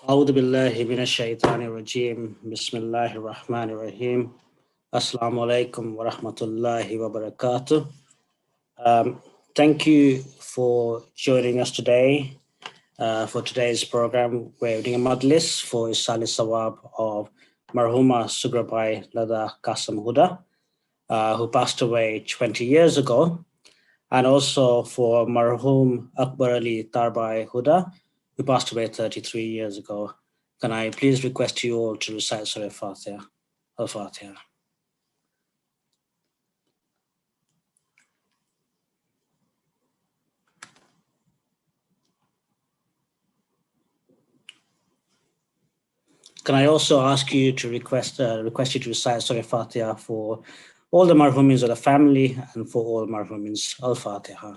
أعوذ بالله من الشيطان الرجيم بسم الله الرحمن الرحيم Assalamu alaikum wa rahmatullahi wa barakatuh. Thank you for joining us today for today's program. We're doing a Majlis for Isaale Thawab of Marhuma Sugrabai Ladha Kassam Hudda, who passed away 20 years ago, and also for Marhum Akberali Tarbhai Hudda, who passed away 33 years ago. Can I please request you all to recite Surah Fatiha? Al-Fatiha. Can I also ask you to request you to recite Surah Fatiha for all the Marhumins of the family and for all Marhumins? Al-Fatiha.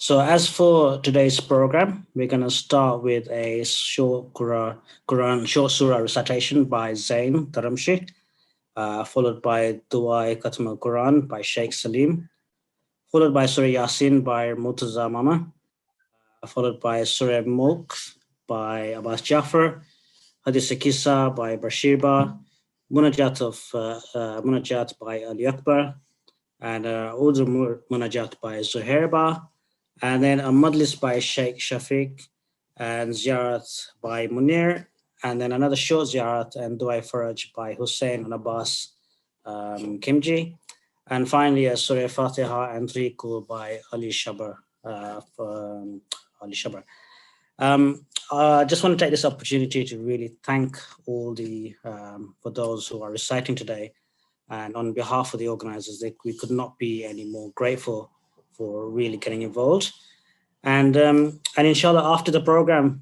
So as for today's program, we're going to start with a short short surah recitation by Zain Dharamshi, followed by Dua Khatam al-Quran by Sheikh Salim, followed by Surah Yasin by Murtaza Mama, followed by Surah Mulk by Abbas Jafar, Hadith Kisa by Bashirba, Munajat by Ali Akbar, and Urdu Munajat by Zuhairba, and then a Majlis by Sheikh Shafiq, and Ziyarat by Munir, and then another short Ziyarat and Dua Faraj by Hussein and Abbas Kimji, and finally a Surah Fatiha and Riku by Ali Shabar. I just want to take this opportunity to really thank all the for those who are reciting today, and on behalf of the organizers, we could not be any more grateful for really getting involved. And inshallah, after the program,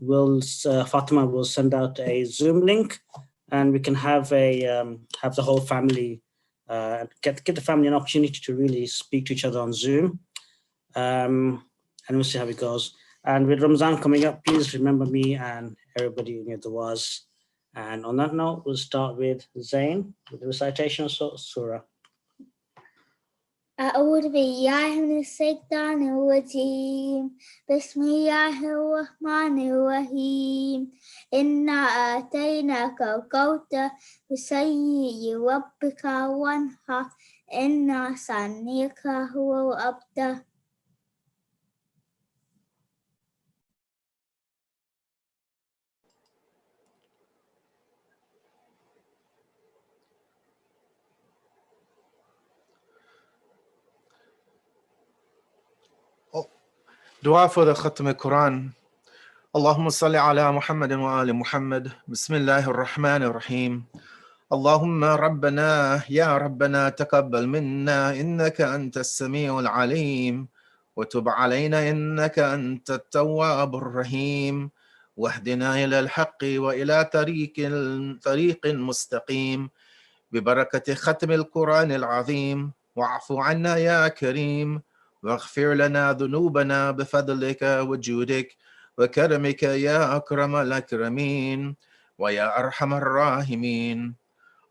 Fatima will send out a Zoom link, and we can have the whole family get the family an opportunity to really speak to each other on Zoom, and we'll see how it goes. And with Ramzan coming up, please remember me and everybody in your du'as. And on that note, we'll start with Zain with the recitation of Surah. أعوذ بالله من الشيطان الرجيم بسم الله الرحمن الرحيم إنا آتيناك الكوثر فصل لربك وانحر إن شانئك هو الأبتر. Dua for the Khatam al-Quran. Allahumma salli ala Muhammadin wa ali Muhammad. Bismillahir Rahmanir Rahim. Allahumma Rabbana ya Rabbana taqabbal minna innaka antas samiul alim wa tub alayna innaka antat tawwabur rahim wahdina ila al-haqqi wa ila tariqin mustaqim ببركة ختم القرآن العظيم واعف عنا يا كريم واغفر لنا ذنوبنا بفضلك وجودك وكرمك يا أكرم الأكرمين ويا أرحم الراحمين.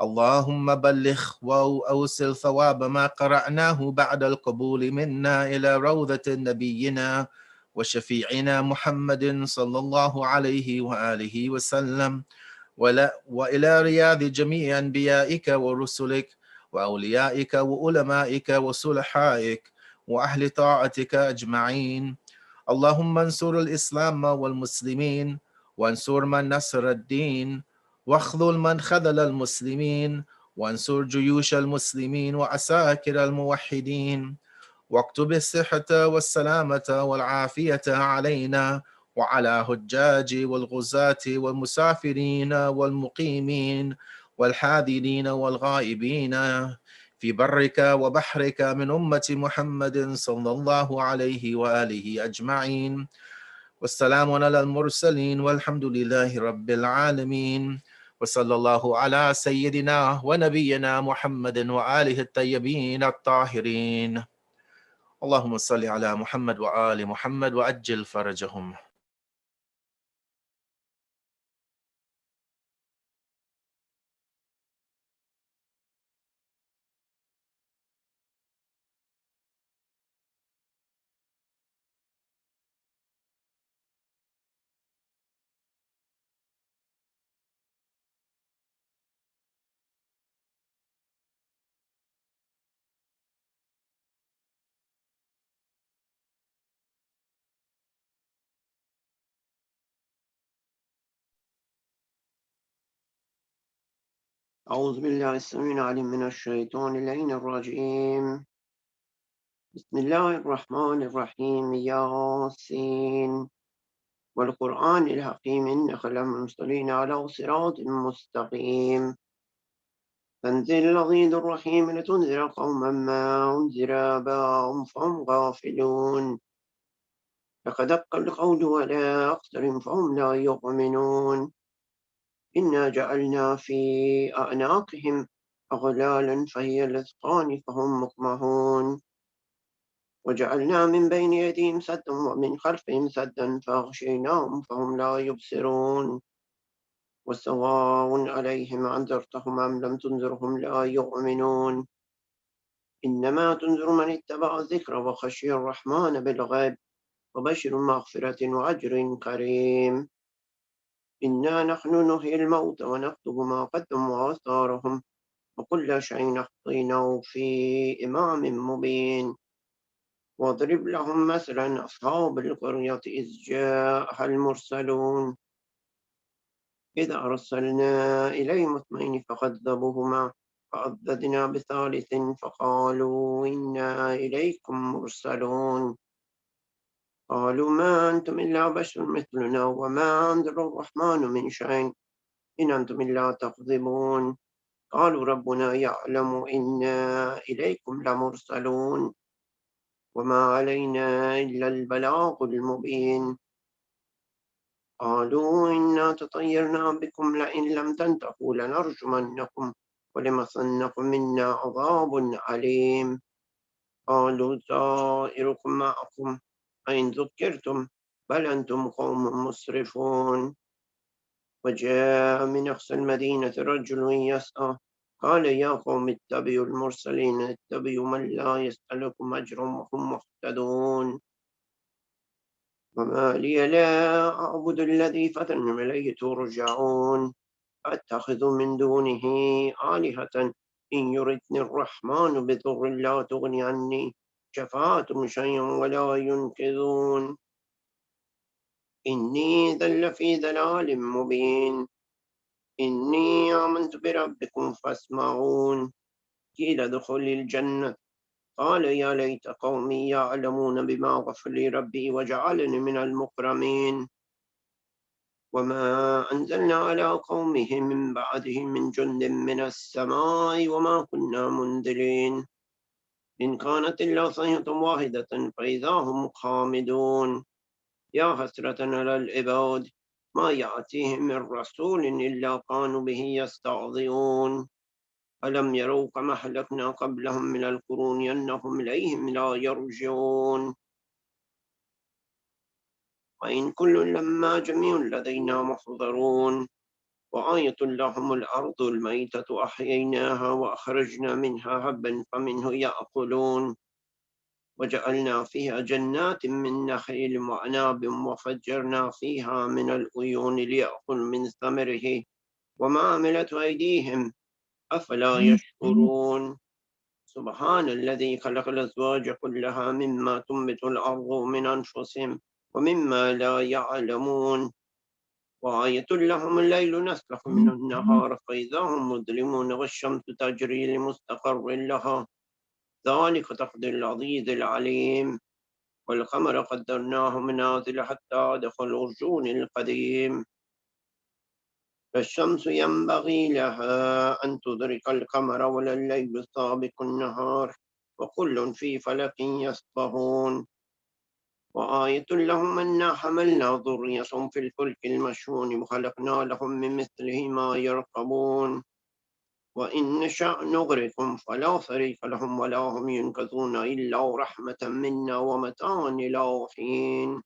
اللهم بلغ وأوصل ثواب ما قرأناه بعد القبول منا إلى روضة نبينا وشفيعنا محمد صلى الله عليه وآله وسلم وإلى رياض جميع أنبيائك ورسلك وأوليائك وعلمائك وصلحائك وأهل طاعتك أجمعين. اللهم انصر الإسلام والمسلمين وانصر من نصر الدين واخذل من خذل المسلمين وانصر جيوش المسلمين وعساكر الموحدين واكتب الصحة والسلامة والعافية علينا وعلى حجاج والغزاة والمسافرين والمقيمين والحاذرين والغائبين في برك وبحرك من أمة محمد صلى الله عليه وآله أجمعين. والسلام على المرسلين والحمد لله رب العالمين وصلى الله على سيدنا ونبينا محمد وآله الطيبين الطاهرين. اللهم صل على محمد وآل محمد وأجل فرجهم. أعوذ بالله السميع العليم من الشيطان اللعين الرجيم. بسم الله الرحمن الرحيم. ياسين والقرآن الحكيم إنك لمرسلين على صراط مستقيم. تنزيل العزيز الرحيم لتنذر قوما ما أنذر آباؤهم فهم غافلون. لقد دق القول على أكثرهم فهم لا يؤمنون. إنا جعلنا في أعناقهم أغلالا فهي الأذقان فهم مقمحون. وجعلنا من بين يديهم سدا ومن خلفهم سدا فأغشيناهم فهم لا يبصرون. وسواء عليهم أنذرتهم أم لم تنذرهم لا يؤمنون. إنما تنذر من اتبع الذكر وخشي الرحمن بالغيب وبشر مغفرة وأجر كريم. إنا نحن نحيي الموتى ونكتب ما قدموا وآثارهم وكل شيء أحصيناه في إمام مبين. واضرب لهم مثلا أصحاب القرية إذ جاءها المرسلون إذ أرسلنا إليهم اثنين فكذبوهما فعضدنا بثالث فقالوا إنا إليكم مرسلون. قالوا ما أنتم إلا بشر مثلنا وما أنزل الرحمن من شيء إن أنتم إلا تكذبون. قالوا ربنا يعلم إنا إليكم لمرسلون وما علينا إلا البلاغ المبين. قالوا إنا تطيرنا بكم لئن لم تنتهوا لنرجمنكم ولمسنكم منا عذاب عليم. قالوا طائركم معكم أئن ذكرتم بل أنتم قوم مسرفون. وجاء من أقصى المدينة رجل يسعى قال يا قوم اتبعوا المرسلين اتبعوا من لا يسألكم أجرا وهم مهتدون. وما لي لا أعبد الذي فطرني إليه ترجعون. أتخذ من دونه آلهة إن يردني الرحمن بضر لا تغني عني شفاعتهم شيئا ولا ينقذون. إني ذل في ضلال مبين. إني آمنت بربكم فاسمعون. قيل ادخل الجنة قال يا ليت قومي يعلمون بما غفر لي ربي وجعلني من المكرمين. وما أنزلنا على قومه من بعده من جند من السماء وما كنا منزلين. إن كانت إلا صيحة واحدة فإذا هم خامدون. يا حسرة على العباد ما يأتيهم من رسول إلا كانوا به يستهزئون. ألم يروا كما أهلكنا قبلهم من القرون أنهم إليهم لا يرجعون. وإن كل لما جميع لدينا محضرون. وآية لهم الأرض الميتة أحييناها وأخرجنا منها حبا فمنه يأكلون. وجعلنا فيها جنات من نخيل وأعناب وفجرنا فيها من العيون ليأكل من ثمره وما عملت أيديهم أفلا يشكرون. سبحان الذي خلق الأزواج كلها مما تنبت الأرض من أنفسهم ومما لا يعلمون. وآية لهم الليل نسلخ من النهار فإذا هم مظلمون والشمس تجري لمستقر لها ذلك تقدير العزيز العليم. والقمر قدرناه منازل حتى دخل الأرجون القديم. فالشمس ينبغي لها أن تدرك القمر ولا الليل سابق النهار وكل في فلك يسبحون. وآية لهم أنا حملنا ذريتهم في الفلك المشحون وخلقنا لهم من مثله ما يركبون. وإن نشأ نغرقهم فلا صريخ لهم ولا هم ينقذون إلا رحمة منا ومتاعا إلى حين.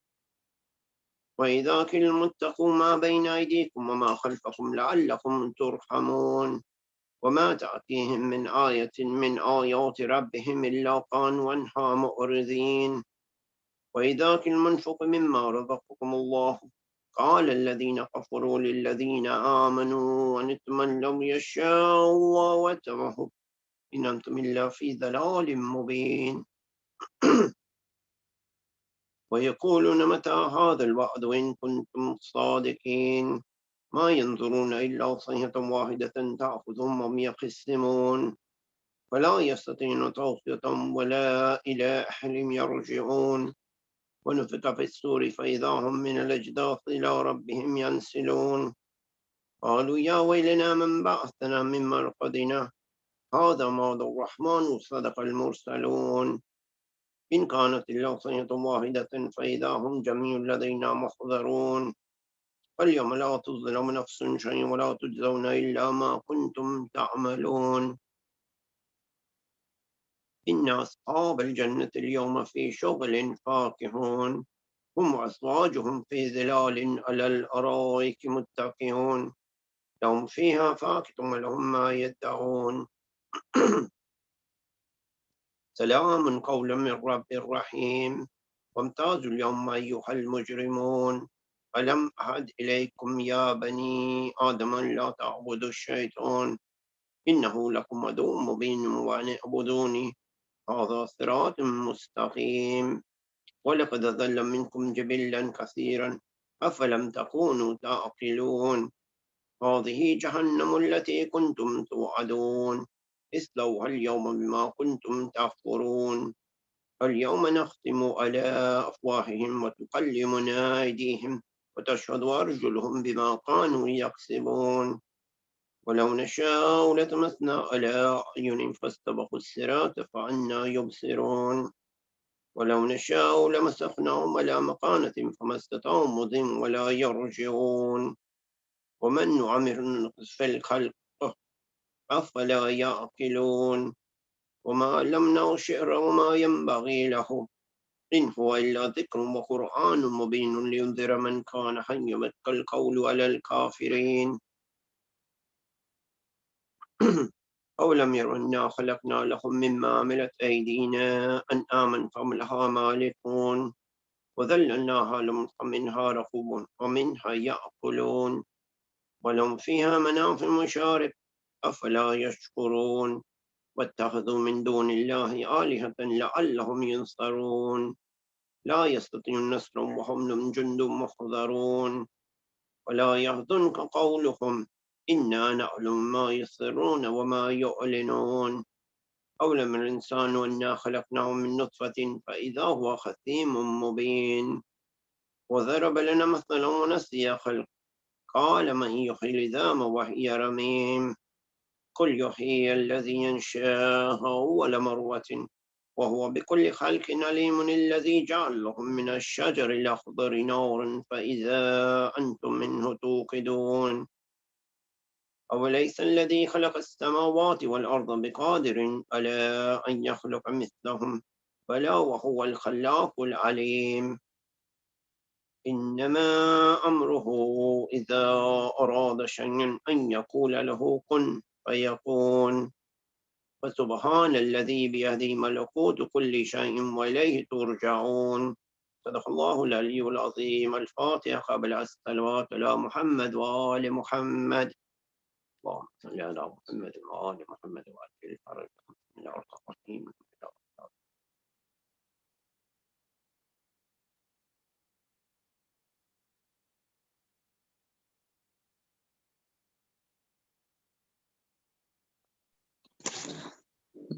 وإذا كنتم اتقوا ما بين أيديكم وما خلفكم لعلكم ترحمون. وما تأتيهم من آية من آيات ربهم إلا كانوا عنها معرضين. وإذا كنتم منفق مما رزقكم الله قال الذين كفروا للذين آمنوا ونتمنى لو يشاء الله واتبعوا إن أنتم إلا في ضلال مبين. ويقولون متى هذا الوعد إن كنتم صادقين. ما ينظرون إلا صيحة واحدة تأخذهم وهم يخصمون فلا يستطيعون توصية ولا إلى أهلهم يرجعون ونفخ في الصور فإذا هم من الأجداث إلى ربهم ينسلون قالوا يا ويلنا من بعثنا من مرقدنا هذا ما وعد الرحمن وصدق المرسلون إن كانت إلا صيحة واحدة فإذا هم جميع لدينا محضرون فاليوم لا تظلم نفس شيئا ولا تجزون إلا ما كنتم تعملون إن أصحاب الجنة اليوم في شغل فاكهون هم وأزواجهم في ظلال على الأرائك متكئون لهم فيها فاكهة ولهم ما يدعون سلام قولا من رب رحيم وامتازوا اليوم أيها المجرمون ألم أعهد إليكم يا بني آدم أن لا تعبدوا الشيطان إنه لكم عدو مبين وأن اعبدوني هذا صراط مستقيم ولقد ضل منكم جبلا كثيرا أفلم تكونوا تعقلون هذه جهنم التي كنتم توعدون اصلوها اليوم بما كنتم تكفرون اليوم نختم على أفواههم وتكلمنا أيديهم وتشهد أرجلهم بما كانوا يكسبون ولو نشاء لتمسنا على أعين فاستبقوا الصراط فأنا يبصرون ولو نشاء لمسخناهم على مكانة فما استطاعوا مضي ولا يرجعون ومن نعمر نقص في الخلق أفلا يعقلون وما علمناه الشعر وما ينبغي له إن هو إلا ذكر وقرآن مبين لينذر من كان حيا ويتق القول على الكافرين أولم يروا أنا خلقنا لهم مما عملت أيدينا أنعاما فهم لها مالكون وذللناها لهم فمنها ركوبون ومنها يأكلون ولهم فيها منافع مشارب أفلا يشكرون واتخذوا من دون الله آلهة لعلهم ينصرون لا يستطيعون نصرا وهم لهم جند محضرون ولا يحزنك قولهم إنا نعلم ما يسرون وما يعلنون أولم الإنسان أنا خلقناه من نطفة فإذا هو خصيم مبين وضرب لنا مثلا ونسي خلق قال من يحيي العظام وهي رميم قل يحيي الذي ينشاها أول مرة وهو بكل خلق عليم الذي جعل لهم من الشجر الأخضر نارا فإذا أنتم منه توقدون أوليس الذي خلق السماوات والأرض بقادر على أن يخلق مثلهم بلى وهو الخلاق العليم إنما أمره إذا أراد شيئا أن يقول له كن فيكون فسبحان الذي بيده ملكوت كل شيء وإليه ترجعون صدق الله العلي العظيم الفاتحة قبل الصلوات على محمد وآل محمد اللهم صل على محمد وآل محمد وآل الفرج بسم الله الرحمن الرحيم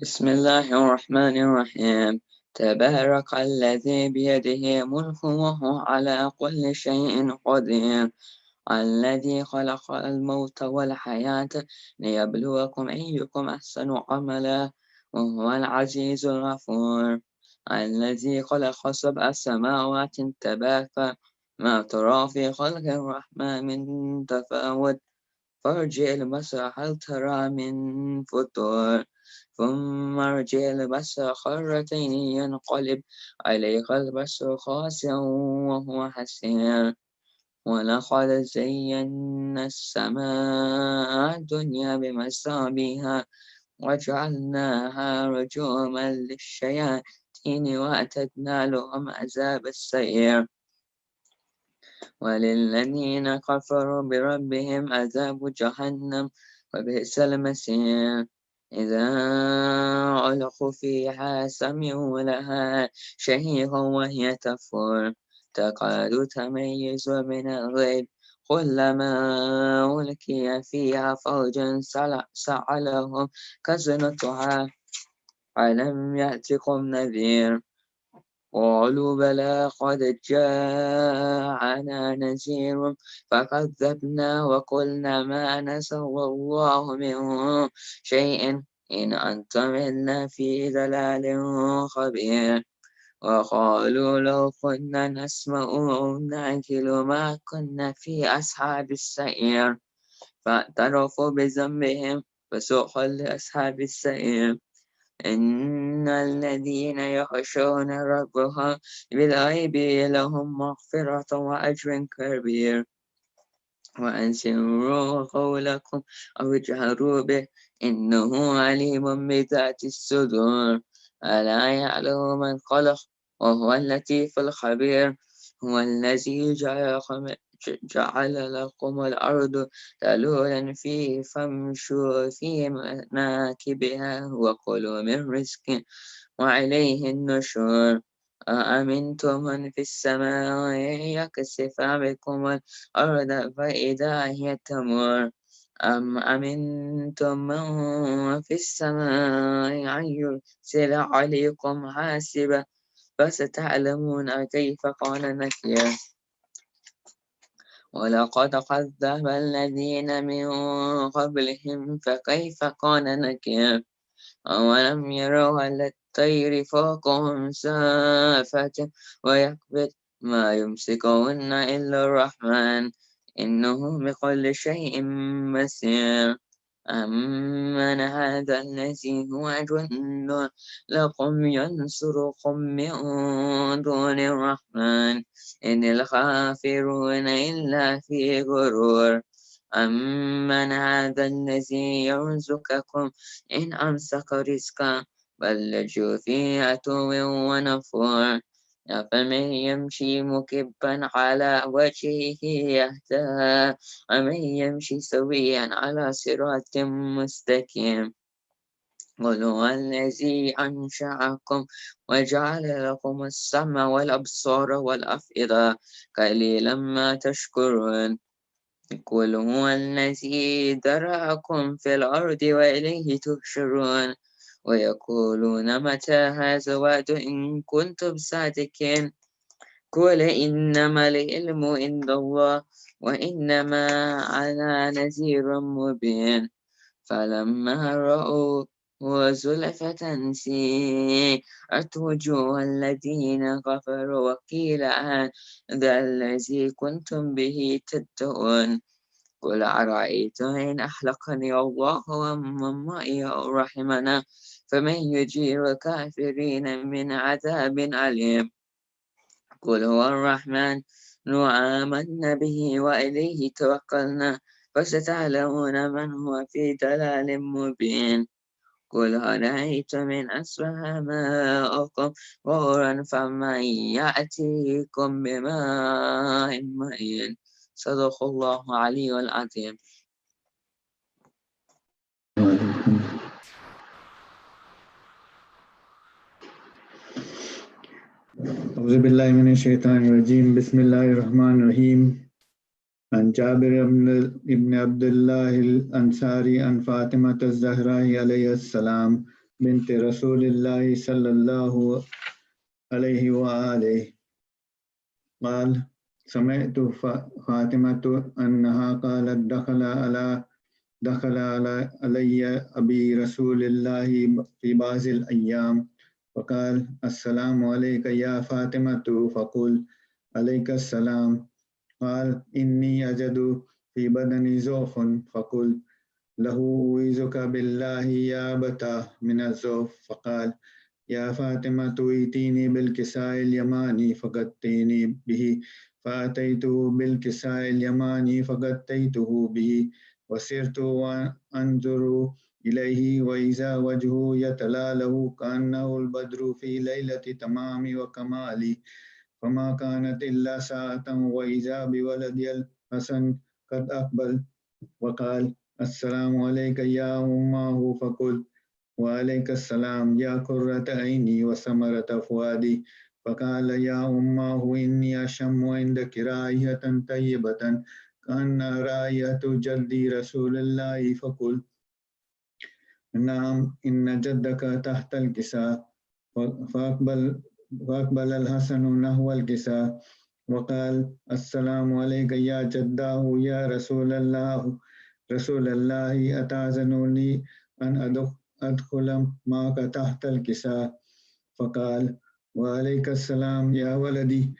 بسم الله الرحمن الرحيم تبارك الذي بيده ملك وهو على كل شيء قدير الذي خلق الموت والحياة ليبلوكم أيكم أحسن عملا وهو العزيز الغفور الذي خلق 7 سماوات طباقا ما ترى في خلق الرحمن من تفاوت فارجع البصر هل ترى من فطور ثم ارجع البصر كرتين ينقلب عليك البصر خاسئا وهو حسير ولقد زينا السماء الدنيا بمصابيح وجعلناها رجوما للشياطين وأعتدنا لهم عذاب السعير وللذين كفروا بربهم عذاب جهنم وبئس المصير إذا ألقوا فيها سمعوا لها شهيقا وهي تفور تكاد تميز من الغيظ كلما ألقي فيها فوج سألهم خزنتها ألم يأتكم نذير قالوا بلى قد جاءنا نذير فكذبنا وقلنا ما نزل الله من شيء إن أنتم إلا في ضلال خبير وقالوا لو كنا نسمع أو نعقل ما كنا في أصحاب السعير فاعترفوا بذنبهم فسوقا لأصحاب السعير إن الذين يخشون ربهم بالغيب لهم مغفرة وأجر كبير وأسروا قولكم أو اجهروا به إنه عليم بذات الصدور ألا يعلم من خلق وهو اللطيف الخبير هو الذي جعل لكم الأرض ذلولا فامشوا في مناكبها وكلوا من رزقه وإليه النشور أأمنتم من في السماء يكسف بكم الأرض فإذا هي تمور أم أمنتم من في السماء أن يرسل عليكم حاسبا فستعلمون كيف كان نكير ولقد كذب الذين من قبلهم فكيف كان نكير أولم يروا إلى الطير فوقهم سافة ويكبت ما يمسكهن إلا الرحمن إنه بكل شيء بصير أمن هذا الذي هو جند لكم ينصركم من دون الرحمن إن الكافرون إلا في غرور أمن هذا الذي يرزقكم إن أمسك رزقا بل لجوا في عتو ونفور أفمن يمشي مكبا على وجهه يهدى ومن يمشي سويا على صراط مستقيم قل هو الذي أنشأكم وجعل لكم السمع والأبصار والأفئدة قليلا ما تشكرون قل هو الذي ذرأكم في الأرض وإليه تحشرون ويقولون متى هذا الوعد إن كنتم صادقين قل إنما العلم عند الله وإنما أنا نذير مبين فلما رأوا وزلفة سيئت وجوه الذين كفروا وقيل هذا الذي كنتم به تدعون قل أرأيتم إن أهلكني الله ومن معي أو رحمنا فمن يجير الكافرين من عذاب أليم قل هو الرحمن آمنا به وإليه توكلنا فستعلمون من هو في ضلال مبين قل أرأيتم إن أصبح ماؤكم غورا فمن يأتيكم بماء معين صدق الله العلي العظيم. أعوذ بالله من الشيطان الرجيم بسم الله الرحمن الرحيم عن جابر بن عبد الله الأنصاري عن فاطمة الزهراء عليه السلام بنت رسول الله صلى الله عليه وآله قال سمعت فاطمة أنها قالت دخل علي أبي رسول الله في بعض الأيام فقال السلام عليك يا فاطمة فقل عليك السلام قال إني أجد في بدني ضعف فقل له أعوذك بالله يا أبتاه من الضعف فقال يا فاطمة ائتيني بالكساء اليماني فغطيني به فأتيته بالكساء اليماني فغطيته به وسرت وأنظر إليه وإذا وجهه يتلاله كأنه البدر في ليلة تمام وكمال فما كانت إلا ساعة وإذا بولدي الحسن قد أقبل وقال السلام عليك يا أمه فقلت وعليك السلام يا قرة عيني وثمرة فؤادي فقال يا أمه إني أشم عندك رائحة طيبة كأن راية جدي رسول الله فقل نعم إن جدك تحت الكساء فأقبل الحسن نحو الكساء وقال السلام عليك يا جداه يا رسول الله أتأذنني أن أدخل معك تحت الكساء فقال وعليك السلام يا ولدي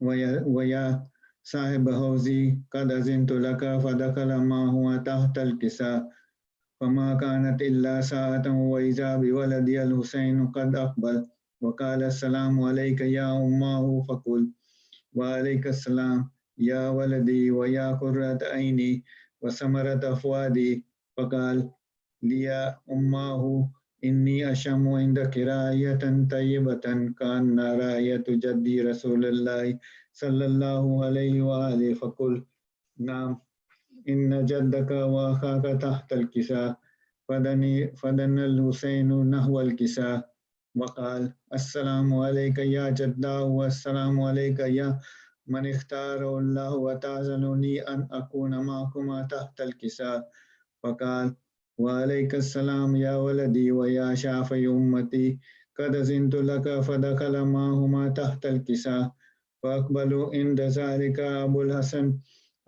ويا صاحب حوزي قد أذنت لك فدخل ما هو تحت الكساء فما كانت إلا ساعة وإذا بولدي الحسين قد أقبل وقال السلام عليك يا أمه فقل وعليك السلام يا ولدي ويا قرة عيني وثمرة فؤادي فقال لي أمه إني أشم عندك راية طيبة كأن راية جدي رسول الله صلى الله عليه وآله فقل نعم إن جدك وأخاك تحت الكساء فدن الحسين نحو الكساء وقال السلام عليك يا جداه والسلام عليك يا من اختاره الله وتأذنني أن أكون معكما تحت الكساء فقال وعليك السلام يا ولدي ويا شافي أمتي قد أذنت لك فدخل معهما تحت الكساء فأقبلوا عند ذلك أبو الحسن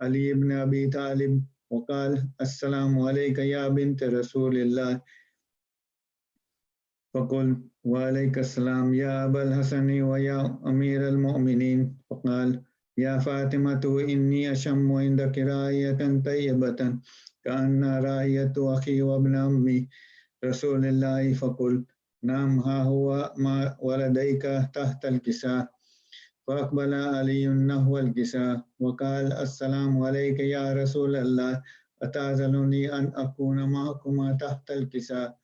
علي بن أبي طالب وقال السلام عليك يا بنت رسول الله فقل وعليك السلام يا أبا الحسن ويا أمير المؤمنين فقال يا فاطمة إني أشم عندك راية طيبة كأن راية أخي وابن أمي رسول الله فقل نعم ها هو ما ولديك تحت الكساء فأقبل علي نحو الكساء وقال السلام عليك يا رسول الله أتأذنني أن أكون معكما تحت الكساء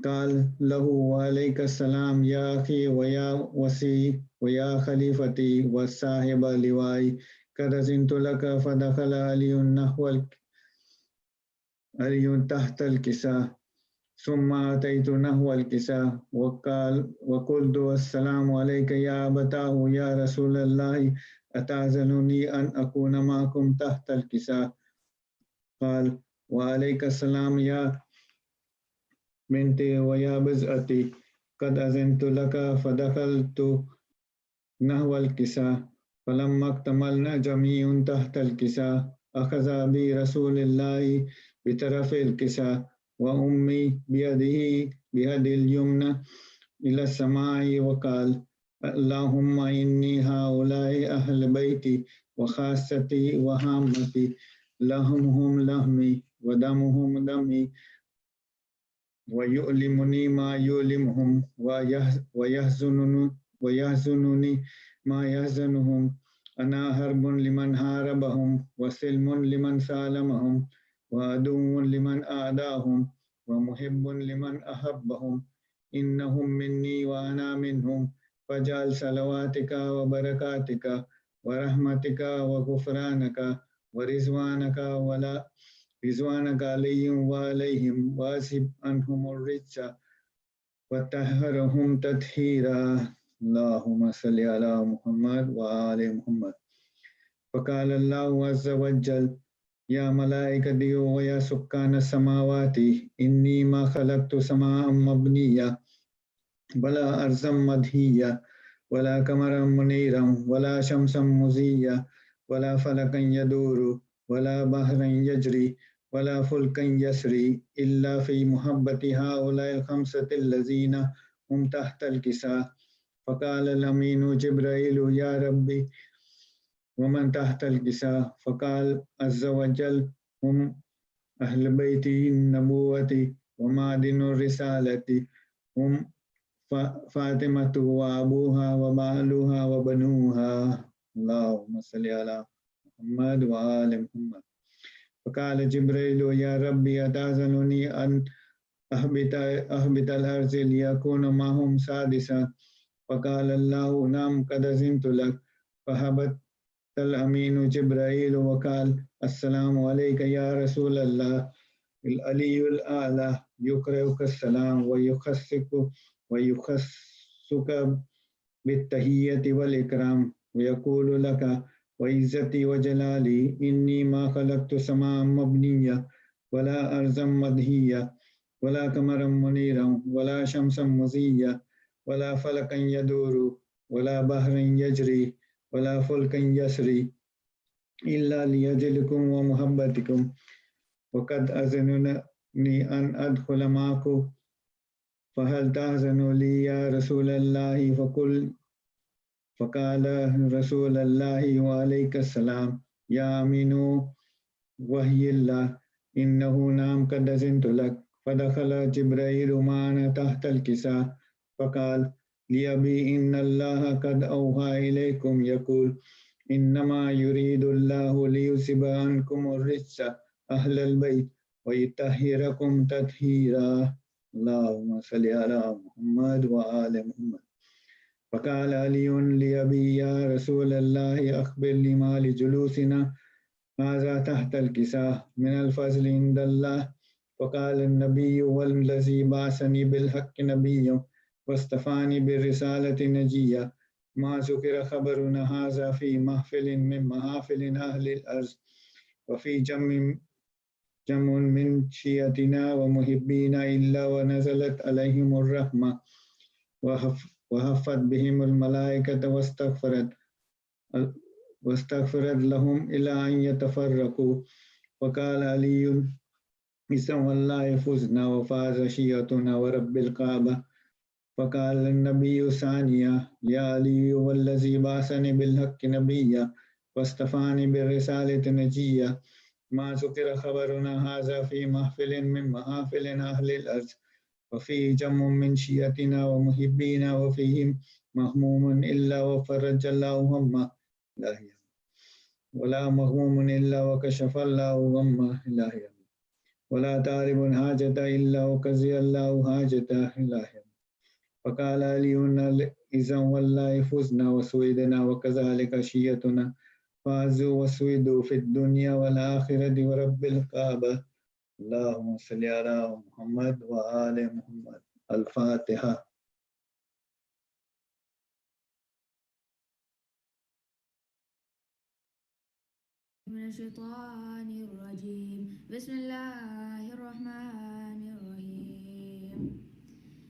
قال له وعليك السلام يا أخي ويا وسي ويا خليفتي والصاحب لواي قد أذنت لك فدخل علي نحو علي تحت الكساء ثم أتيت نحو الكساء وقلت السلام عليك يا أبتاه يا رسول الله أتأذنني أن أكون معكم تحت الكساء قال وعليك السلام يا بنتي ويا بزأتي قد أذنت لك فدخلت نحو الكساء فلما اكتملنا جميع تحت الكساء أخذ بي رسول الله بطرف الكساء وأمي بيد اليمنى إلى السماء وقال اللهم إني هؤلاء أهل بيتي وخاصتي وهامتي لحمهم لحمي ودمهم دمي ويؤلمني ما يؤلمهم ويحزنني ما يحزنهم أنا حرب لمن حاربهم وسلم لمن سالمهم وعدو لمن أعداهم ومحب لمن أحبهم إنهم مني وأنا منهم فاجعل صلواتك وبركاتك ورحمتك وغفرانك ورزوانك عليهم وعليهم واسب عنهم الرجس وطهرهم تطهيرا اللهم صل على محمد وآل محمد فقال الله عز وجل يا ملائكتي ويا سكان السماوات إني ما خلقت سماء مبنية ولا أرضا مدهية ولا قمرا منيرا ولا شمسا مزية ولا فلكا يدور ولا بحرا يجري ولا فلكا يسري إلا في محبة هؤلاء الخمسة الذين هم تحت الكساء فقال الأمين جبرائيل يا ربي ومن تحت الكساء فقال عز وجل هم أهل بيت النبوة ومعدن الرسالة هم فاطمة وأبوها وبالها وبنوها اللهم صل على محمد وآل محمد فقال جبريل يا ربي أتأذنني أن أهبط الأرض ليكون معهم سادسا فقال الله نعم قد أذنت لك فهبط الأمين جبرائيل وقال السلام عليك يا رسول الله العلي الأعلى يقرئك السلام ويخصك بالتحية والإكرام ويقول لك وعزتي وجلالي إني ما خلقت سماء مبنية ولا أرضا مدهية ولا قمرا منيرا ولا شمسا مضية ولا فلكا يدور ولا بحرا يجري ولا فلكا يسري إلا ليجلكم ومحبتكم وقد أذنني أن أدخل معكم فهل تأذن لي يا رسول الله فقال رسول الله وعليك السلام يا أمين وحي الله إنه نام قد أذنت لك فدخل جبريل معنا تحت الكساء فقال لأبي إن الله قد أوحى إليكم يقول إنما يريد الله ليذهب عنكم الرجس أهل البيت ويطهركم تطهيرا اللهم صل على محمد وآل محمد فقال علي لأبي يا رسول الله أخبرني ما لجلوسنا هذا تحت الكساء من الفضل عند الله فقال النبي والذي بعثني بالحق نبيا واصطفاني بالرسالة نجيا ما ذكر خبرنا هذا في محفل من محافل أهل الأرض وفي جمع من شيعتنا ومحبينا إلا ونزلت عليهم الرحمة وهفت بهم الملائكة واستغفرت لهم إلى أن يتفرقوا وقال علي إذا والله فزنا وفاز شيعتنا ورب الكعبة فقال النبي ثانية يا علي والذي بعثني بالحق نبيا واصطفاني بالرسالة نجيا ما ذكر خبرنا هذا في محفل من محافل أهل الأرض وفيه جمع من شيعتنا ومحبينا وفيهم مهموم إلا وفرج الله همه ولا مهموم إلا وكشف الله غمه ولا طالب حاجة إلا وقضي الله حاجته فقال علي إذا والله فزنا وسويدنا وكذلك شيعتنا فازوا وسويدوا في الدنيا والآخرة ورب الكعبة اللهم صل على محمد وآل محمد الفاتحة من الشيطان الرجيم بسم الله الرحمن الرحيم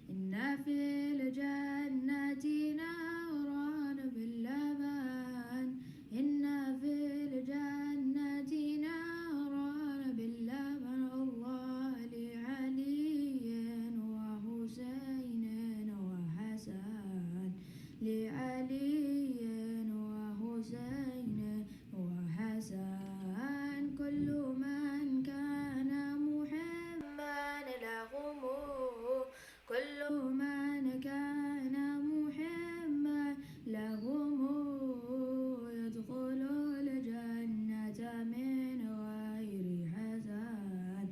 إن في الجنة نهرا باللبن إن في الجنة نهرا باللبن الله لعلي وحسين وحسن لعلي وحسين وحسن كل من كان محبا لهم كل من كان محبا لهم يدخل الجنة من غير حسن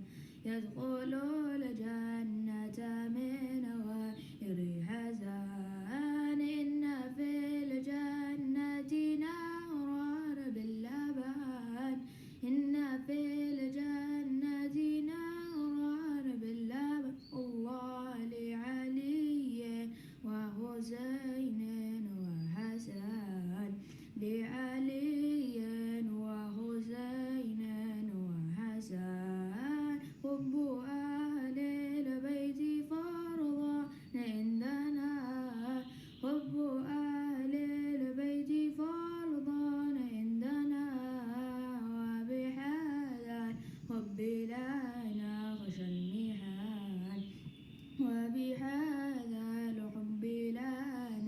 يدخل الجنة من غير حسن إن في الجنة نهرا باللبن إن في الجنة نهرا باللبن الله لعلي وحسين وحسن لعلي وحسين وحسن حب أهل البيت فرضا عندنا حب أهل البيت فرضا عندنا وبهذا الحب لا نخشى المحن وبهذا الحب لا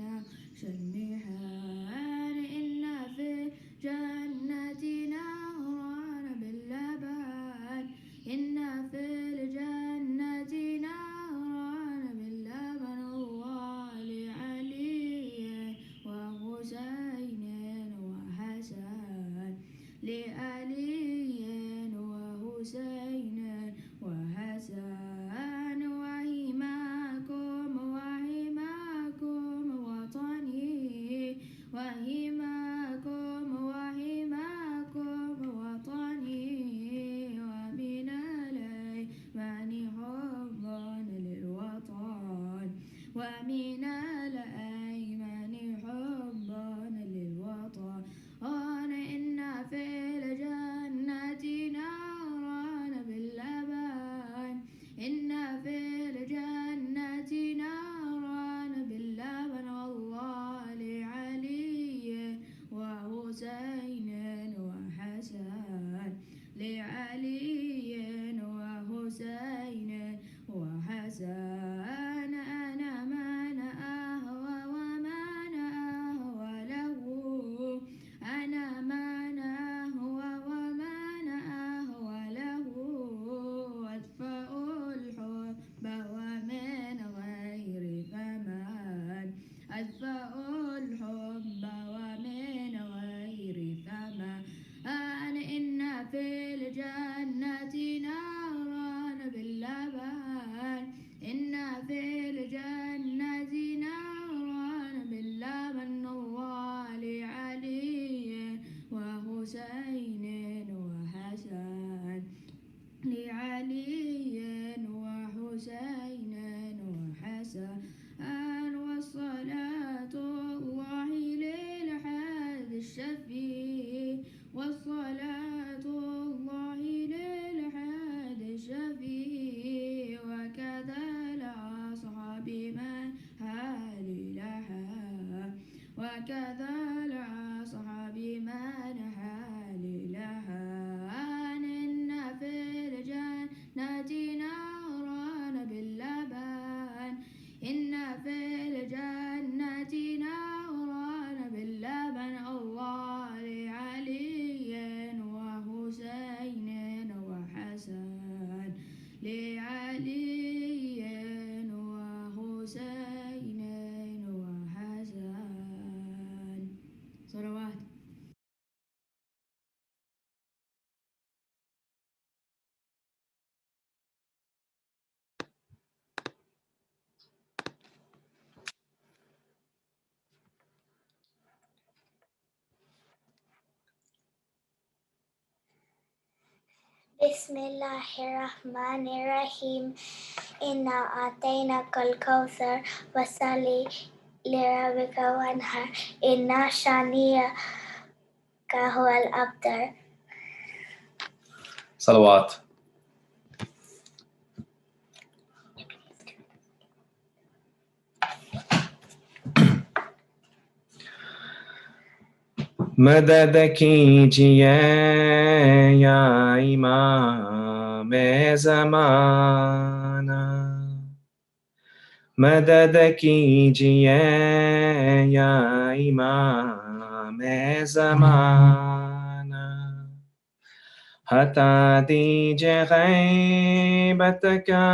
نخشى المحن إن في الجنة نهرا باللبن إن في الجنة نهرا باللبن الله لعلي وحسين وحسن لعلي وحسين وحسن وهماكم وهماكم وطني وهماكم وهماكم وطني ومن الأيمان حبا للوطن ومن الأيمان Bismillahirrahmanirrahim. Inna atainakal kautsar wasalli lirabbika wanhar. Inna shaniyaka huwal abtar. صلوات. मदद कीजिए या इमाम ज़माना, मदद कीजिए या इमाम ज़माना, हटा दीजिए गैबत का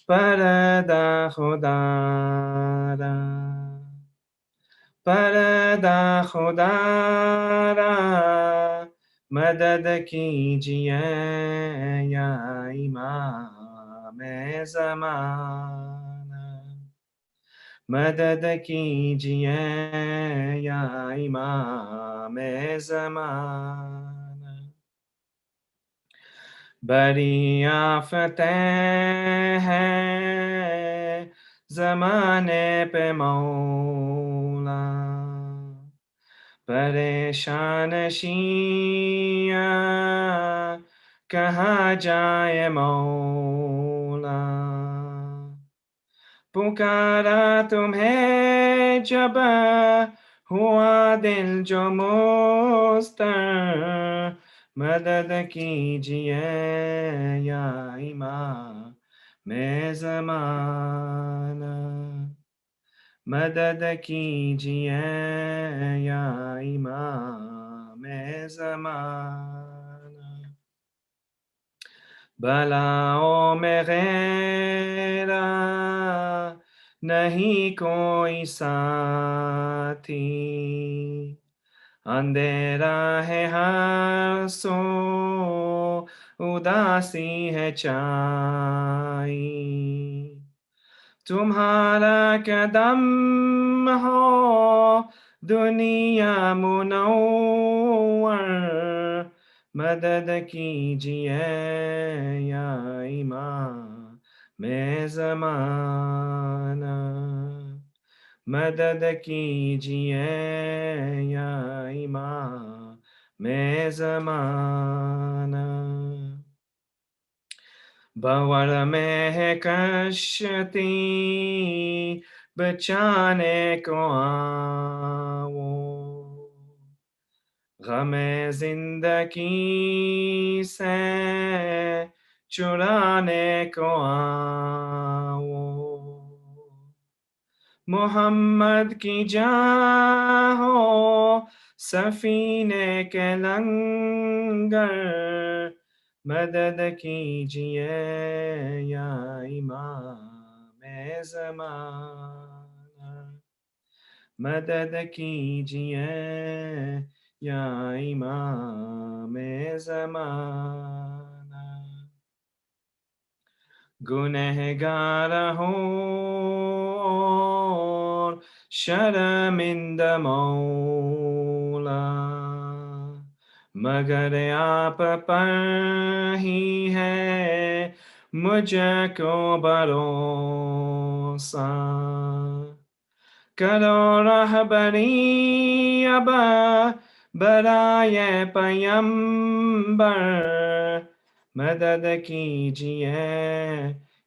पर्दा खुदारा, पर्दा खुदारा, मदद कीजिए या इमाम ज़माना, मदद कीजिए या इमाम ज़माना। बड़ी आफतें हैं ज़माने पे मौला, परेशान शिया कहाँ जाए मौला, पुकारा तुम्हें जब हुआ दिल जो मुस्तर, मदद कीजिए या इमाम ज़माना, मदद कीजिए या इमाम ज़माना। बलाओं में गैरा नहीं कोई साथी, अंधेरा है हर सो, उदासी है छाई, तुम्हारा कदम हो दुनिया मुनव्वर, मदद कीजिए या इमाम ज़माना, मदद कीजिए या इमाम ज़माना। भंवर में है कश्ती बचाने को आओ, गमे जिंदगी से चुराने को आओ, मोहम्मद की जान हो सफीने के लंगर, मदद कीजिए या इमाम ज़माना, मदद कीजिए या इमाम ज़माना। गुनहगार हूँ और शर्मिंदा मौला, मगर आप पर ही है मुझको भरोसा, करो रहबरी अब बराए पैगंबर, मदद कीजिए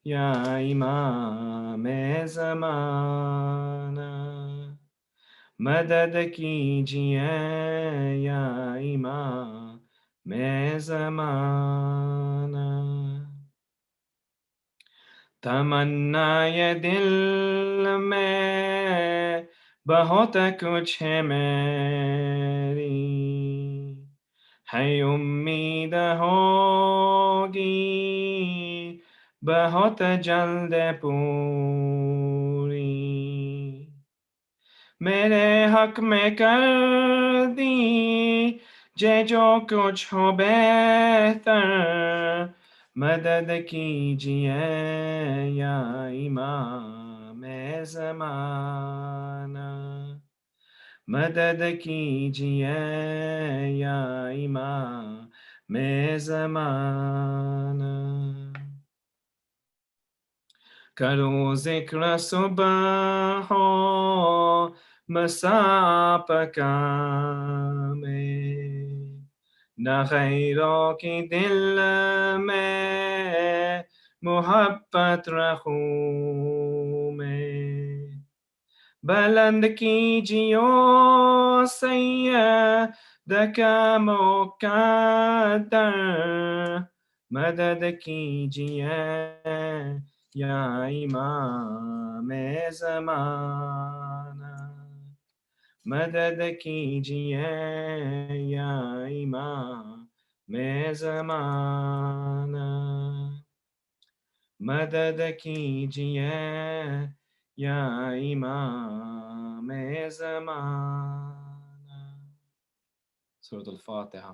या इमाम ज़माना, मदद कीजिए या इमाम ज़माना। तमन्ना ये दिल में बहुत कुछ है मेरी, है उम्मीद होगी बहुत जल्द पूरी, मेरे हक में कर दी जो कुछ हो बेहतर, मदद कीजिए या इमाम ज़माना, मदद कीजिए या इमाम में ज़माना करो ज़िक्र सुबह हो मसा पका में न खैरों की दिल में मोहब्बत रखूं मैं बुलंद कीजियो सैयद का मुक़द्दर मदद कीजिए या इमाम ज़माना मदद कीजिए या इमाम ज़माना मदद कीजिए या इमाम ज़माना सूरत अल-फातिहा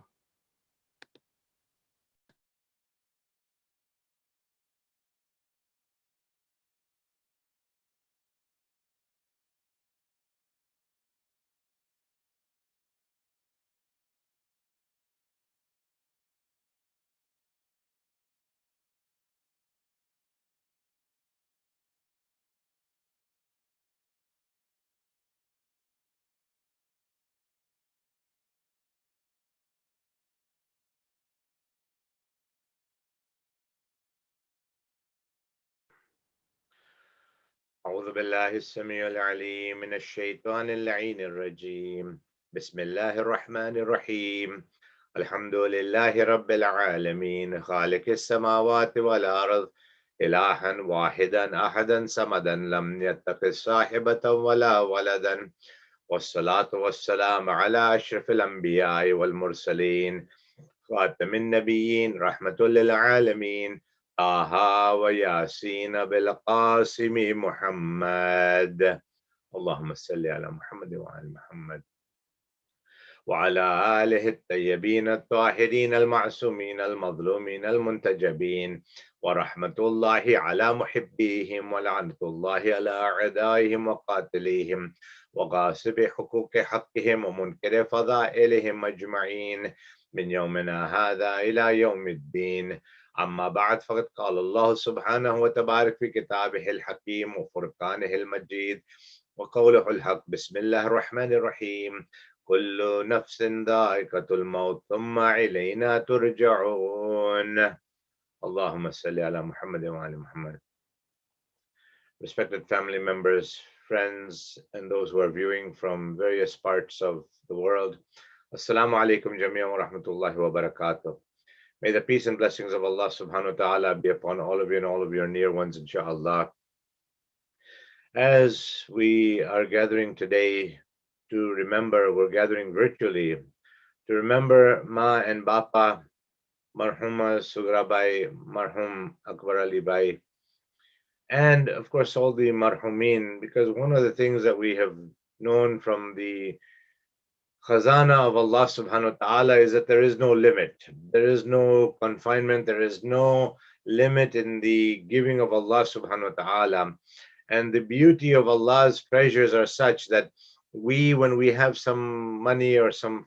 أعوذ بالله السميع العليم من الشيطان اللعين الرجيم بسم الله الرحمن الرحيم الحمد لله رب العالمين خالق السماوات والأرض إلها واحدا أحدا صمدا لم يتخذ صاحبة ولا ولدا والصلاة والسلام على أشرف الأنبياء والمرسلين خاتم النبيين رحمة للعالمين طه وياسين بالقاسم محمد اللهم صل على محمد وعلى محمد وعلى آله الطيبين الطاهرين المعصومين المظلومين المنتجبين ورحمة الله على محبيهم ولعنة الله على أعدائهم وقاتليهم وغاصب حقوق حقهم ومنكر فضائلهم أجمعين من يومنا هذا إلى يوم الدين أما بعد فقد قال الله سبحانه وتبارك في كتابه الحكيم وفرقانه المجيد وقوله الحق بسم الله الرحمن الرحيم كل نفس ذائقة الموت ثم إلينا ترجعون اللهم صل على محمد وعلى محمد. Respected family members, friends, and those who are viewing from various parts of the world, Assalamu alaikum jami'an wa rahmatullahi wa barakatuh. May the peace and blessings of Allah subhanahu wa ta'ala be upon all of you and all of your near ones, inshallah. As we are gathering today to remember, we're gathering virtually to remember Ma and Bapa, Marhuma, Sugrabai, Marhum, Akberali Bai, and of course all the Marhumin, because one of the things that we have known from the khazana of Allah subhanahu wa ta'ala is that there is no limit, there is no confinement, there is no limit in the giving of Allah subhanahu wa ta'ala. And the beauty of Allah's treasures are such that we, when we have some money or some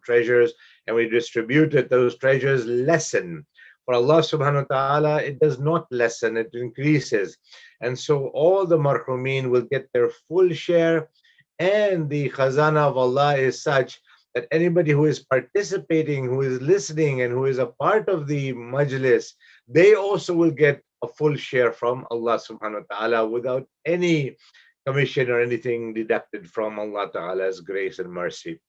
treasures and we distribute it, those treasures lessen. For Allah subhanahu wa ta'ala, it does not lessen, it increases. And so all the marhumin will get their full share, and the khazana of Allah is such that anybody who is participating, who is listening, and who is a part of the majlis, they also will get a full share from Allah subhanahu wa ta'ala without any commission or anything deducted from Allah ta'ala's grace and mercy.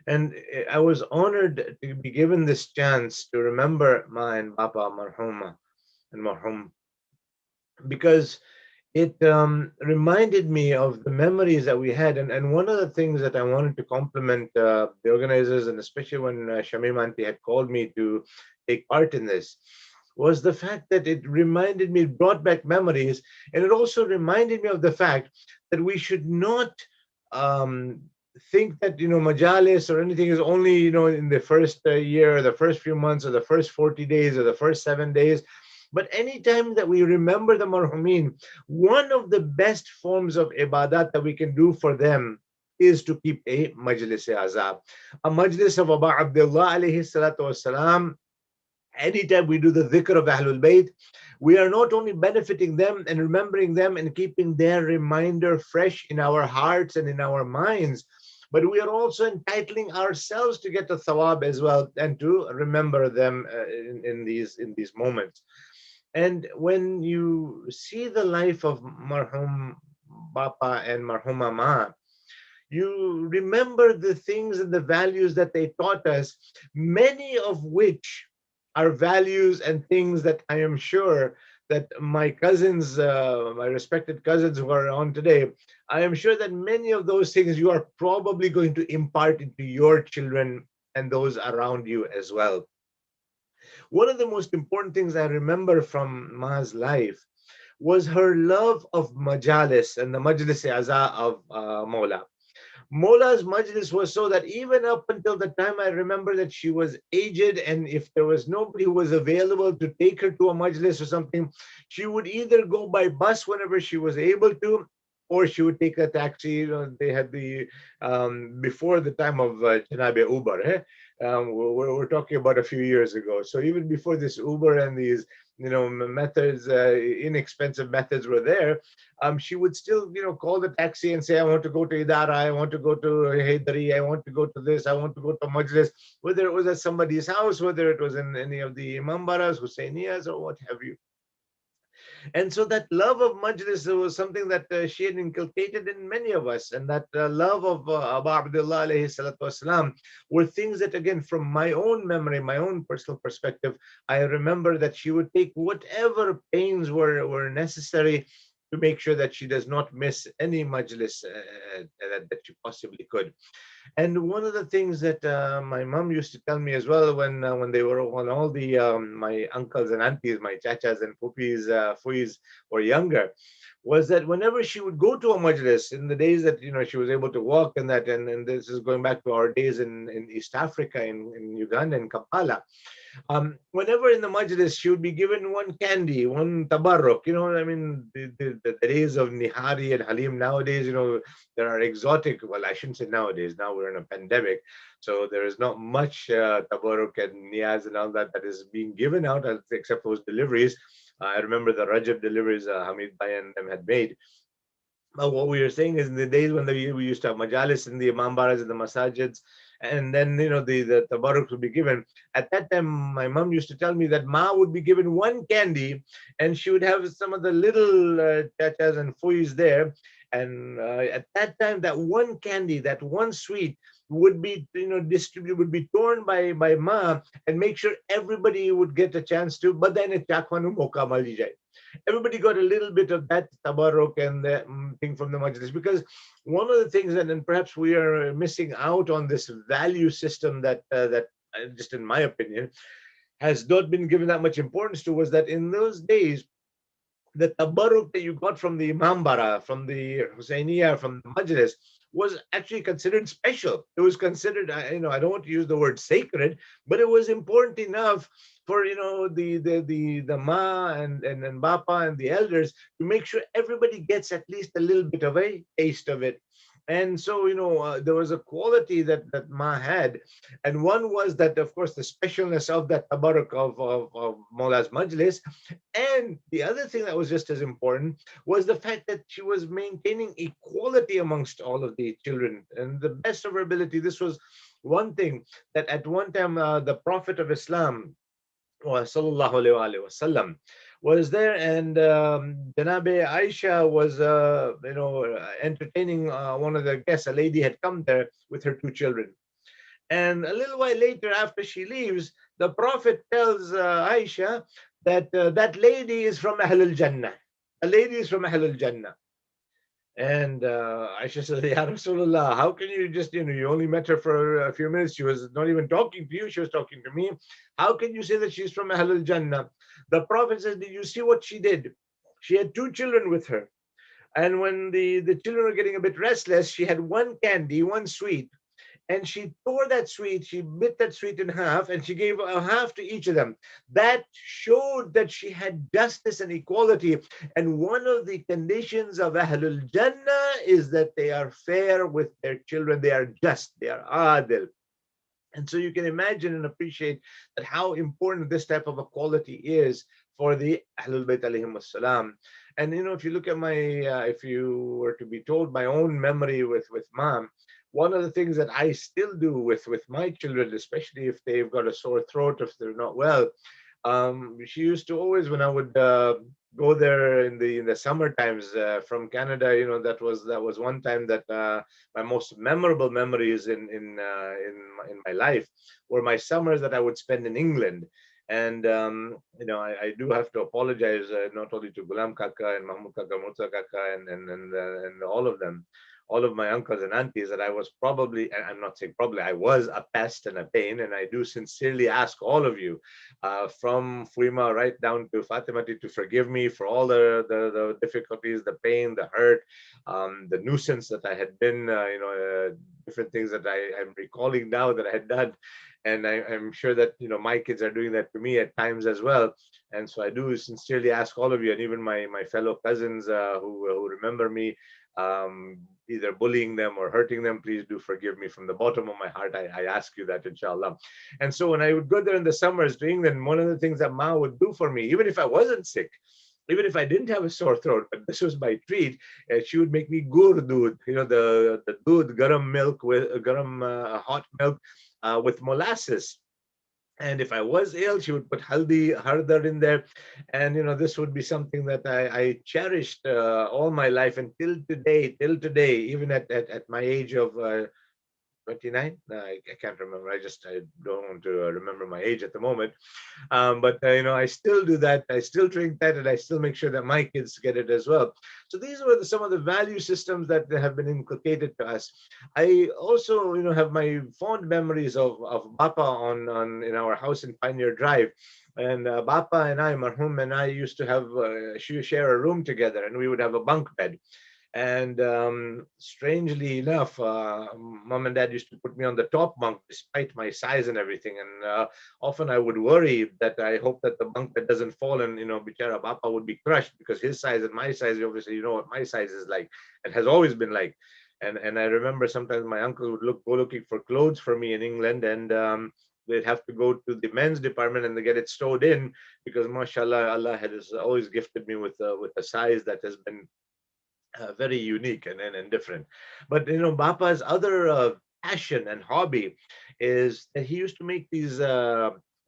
And I was honored to be given this chance to remember Ma and Bapa, Marhuma and Marhum, because it reminded me of the memories that we had. And one of the things that I wanted to compliment the organizers, and especially when Shamim Aunty had called me to take part in this, was the fact that it reminded me, it brought back memories, and it also reminded me of the fact that we should not think that, majalis or anything is only, in the first year, or the first few months, or the first 40 days, or the first 7 days. But anytime that we remember the marhumin, one of the best forms of ibadat that we can do for them is to keep a Majlis Azab. A Majlis of Aba Abdullah alayhi salatu wasalam. Anytime we do the dhikr of Ahlul Bayt, we are not only benefiting them and remembering them and keeping their reminder fresh in our hearts and in our minds, but we are also entitling ourselves to get the thawab as well and to remember them in these moments. And when you see the life of Marhum Bapa and Marhuma Ma, you remember the things and the values that they taught us, many of which are values and things that I am sure that my cousins, my respected cousins who are on today, I am sure that many of those things you are probably going to impart into your children and those around you as well. One of the most important things I remember from Ma's life was her love of majalis and the Majlis Aza of Mawla. Mola's majlis was so that even up until the time I remember that she was aged, and if there was nobody who was available to take her to a majlis or something, she would either go by bus whenever she was able to, or she would take a taxi. You know, they had the before the time of Janabe Uber. We're talking about a few years ago. So even before this Uber and these methods, inexpensive methods were there, she would still call the taxi and say, I want to go to Idara, I want to go to Haydari, I want to go to this, I want to go to Majlis, whether it was at somebody's house, whether it was in any of the Imambaras, Husainiyas, or what have you. And so that love of Majlis was something that she had inculcated in many of us. And that love of Abu Abdullah alayhi salatu wasalam were things that, again, from my own memory, my own personal perspective, I remember that she would take whatever pains were necessary to make sure that she does not miss any Majlis that she possibly could. And one of the things that my mom used to tell me as well when they were when all the my uncles and aunties, my chachas and pupis, fuis were younger, was that whenever she would go to a majlis in the days that she was able to walk and that, and this is going back to our days in East Africa, in Uganda and Kampala. Whenever in the majlis, she would be given one candy, one tabarruk. I mean, the days of Nihari and Halim nowadays, there are exotic, well, I shouldn't say nowadays, now we're in a pandemic. So there is not much tabarruk and niyaz and all that is being given out, except for those deliveries. I remember the Rajab deliveries Hamid Bhai and them had made. But what we were saying is in the days when we used to have majalis in the imambaras and the masajids, and then the tabarruks would be given. At that time, my mom used to tell me that Ma would be given one candy, and she would have some of the little chachas and fuis there. And at that time, that one candy, that one sweet, would be distributed, would be torn by Ma, and make sure everybody would get a chance to. But then it chakwanu moka mali jai. Everybody got a little bit of that tabarruk and the thing from the majlis, because one of the things that, and perhaps we are missing out on this value system that just in my opinion has not been given that much importance to, was that in those days the tabarruk that you got from the Imambara, from the Husainiya, from the Majlis, was actually considered special. It was considered, I don't want to use the word sacred, but it was important enough for the Ma and Bapa and the elders to make sure everybody gets at least a little bit of a taste of it. And so, there was a quality that Ma had. And one was that, of course, the specialness of that tabarruk of Mawla's Majlis. And the other thing that was just as important was the fact that she was maintaining equality amongst all of the children. And the best of her ability, this was one thing that at one time the Prophet of Islam, sallallahu alaihi wasallam, was there, and Janabe Aisha was entertaining one of the guests. A lady had come there with her two children, and a little while later, after she leaves, the Prophet tells Aisha that that lady is from Ahlul Jannah. A lady is from Ahlul Jannah. And Aisha said, Ya Rasulullah, how can you just, you only met her for a few minutes. She was not even talking to you. She was talking to me. How can you say that she's from Ahlul Jannah? The Prophet says, did you see what she did? She had two children with her. And when the children were getting a bit restless, she had one candy, one sweet. and she tore that sweet, she bit that sweet in half, and she gave a half to each of them. That showed that she had justice and equality. And one of the conditions of Ahlul Jannah is that they are fair with their children, they are just, they are adil. And so you can imagine and appreciate that how important this type of a quality is for the Ahlul Bayt alayhim salam. And if you look at my, if you were to be told my own memory with mom, one of the things that I still do with my children, especially if they've got a sore throat, if they're not well, she used to always, when I would go there in the summer times from Canada, that was one time that my most memorable memories in my life were my summers that I would spend in England. And I do have to apologize not only to Gulam Kaka and Mahmoud Kaka, Murtaza Kaka, and all of them, all of my uncles and aunties, that I was probably, and I'm not saying probably, I was a pest and a pain. And I do sincerely ask all of you, from Fuima right down to Fatimati, to forgive me for all the difficulties, the pain, the hurt, the nuisance that I had been, different things that I'm recalling now that I had done. And I'm sure that my kids are doing that to me at times as well. And so I do sincerely ask all of you, and even my fellow cousins who remember me either bullying them or hurting them, please do forgive me from the bottom of my heart. I ask you that, inshallah. And so when I would go there in the summers to England, one of the things that Ma would do for me, even if I wasn't sick, even if I didn't have a sore throat, but this was my treat, she would make me gur doodh, the doodh, garam milk with garam hot milk with molasses. And if I was ill, she would put haldi, hardar in there. And, this would be something that I cherished all my life until today, even at my age of 29. No, I can't remember. I don't want to remember my age at the moment. But I still do that. I still drink that, and I still make sure that my kids get it as well. So these were some of the value systems that have been inculcated to us. I also, have my fond memories of Bapa on in our house in Pioneer Drive. And Bapa and I, Marhum and I, used to have share a room together, and we would have a bunk bed. And strangely enough, mom and dad used to put me on the top bunk despite my size and everything. And often I would worry that I hope that the bunk bed doesn't fall, and Bichara Bapa would be crushed, because his size and my size, obviously, what my size is like and has always been like. And I remember sometimes my uncle would go looking for clothes for me in England, and they'd have to go to the men's department and they get it stowed in, because mashallah, Allah has always gifted me with a size that has been very unique and different. But Bapa's other passion and hobby is that he used to make these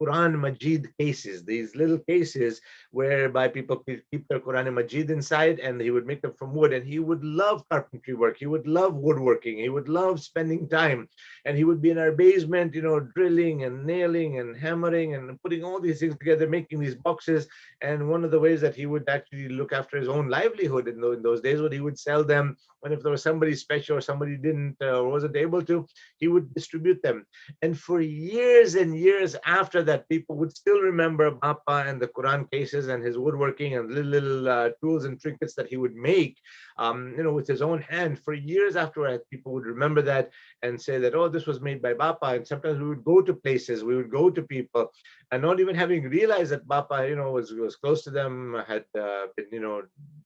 Quran Majid cases, these little cases whereby people could keep their Quran Majid inside, and he would make them from wood. And he would love carpentry work, he would love woodworking, he would love spending time, and he would be in our basement, drilling and nailing and hammering and putting all these things together, making these boxes. And one of the ways that he would actually look after his own livelihood in those days was he would sell them. And if there was somebody special or somebody didn't or wasn't able to, he would distribute them. And for years and years after that, people would still remember Bapa and the Quran cases and his woodworking and little tools and trinkets that he would make, with his own hand. For years afterward, people would remember that and say that, oh, this was made by Bapa. And sometimes we would go to places, we would go to people, and not even having realized that Bapa, was close to them, had been,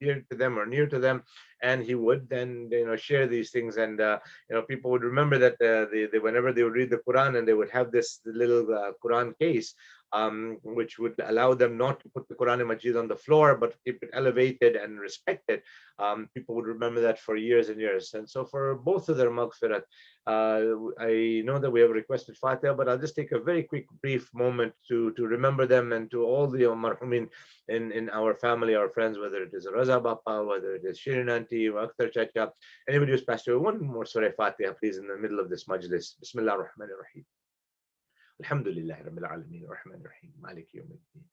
dear to them or near to them, and he would then, share these things. And people would remember that they whenever they would read the Quran, and they would have this little Quran case, which would allow them not to put the Quran Majid on the floor, but keep it elevated and respected. People would remember that for years and years. And so for both of their maghfirat, I know that we have requested Fatiha, but I'll just take a very quick, brief moment to remember them, and to all the marhumin in our family, our friends, whether it is Raza Bapa, whether it is Shirin Auntie, or Akhtar Chacha, anybody who's passed away. One more Surah Fatiha, please, in the middle of this majlis. Bismillah ar-Rahman ar-Rahim. Alhamdulillah Rabbil Alameen, ar-Rahman ar-Rahim, Malik Yawm al-Din.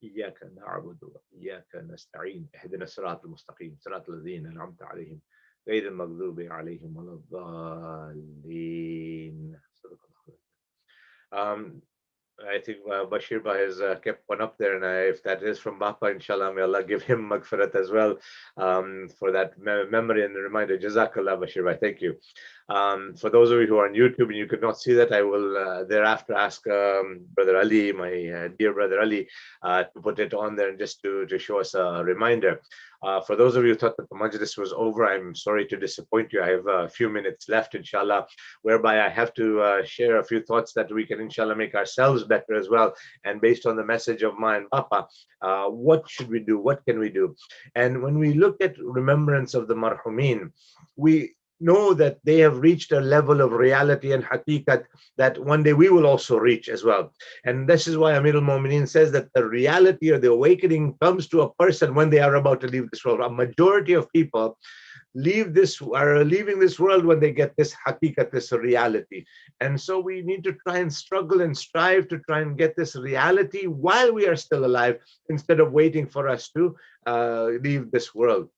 إياك نعبد وإياك نستعين اهدنا الصراط المستقيم صراط الذين أنعمت عليهم غير المغضوب عليهم ولا الضالين. I think Bashir Bhai has kept one up there, and if that is from Bapa, inshallah, may Allah give him magfirat as well, for that memory and the reminder. Jazakallah, Bashir Bhai. Thank you. For those of you who are on YouTube and you could not see that, I will thereafter ask Brother Ali, my dear Brother Ali, to put it on there just to show us a reminder. For those of you who thought that the Majlis was over, I'm sorry to disappoint you. I have a few minutes left, inshallah, whereby I have to share a few thoughts that we can, inshallah, make ourselves better as well. And based on the message of Ma and Papa, what should we do? What can we do? And when we look at remembrance of the Marhumin, we know that they have reached a level of reality and haqiqat that one day we will also reach as well. And this is why Amir al-Mu'mineen says that the reality or the awakening comes to a person when they are about to leave this world. A majority of people are leaving this world when they get this haqiqat, this reality. And so we need to try and struggle and strive to try and get this reality while we are still alive, instead of waiting for us to leave this world.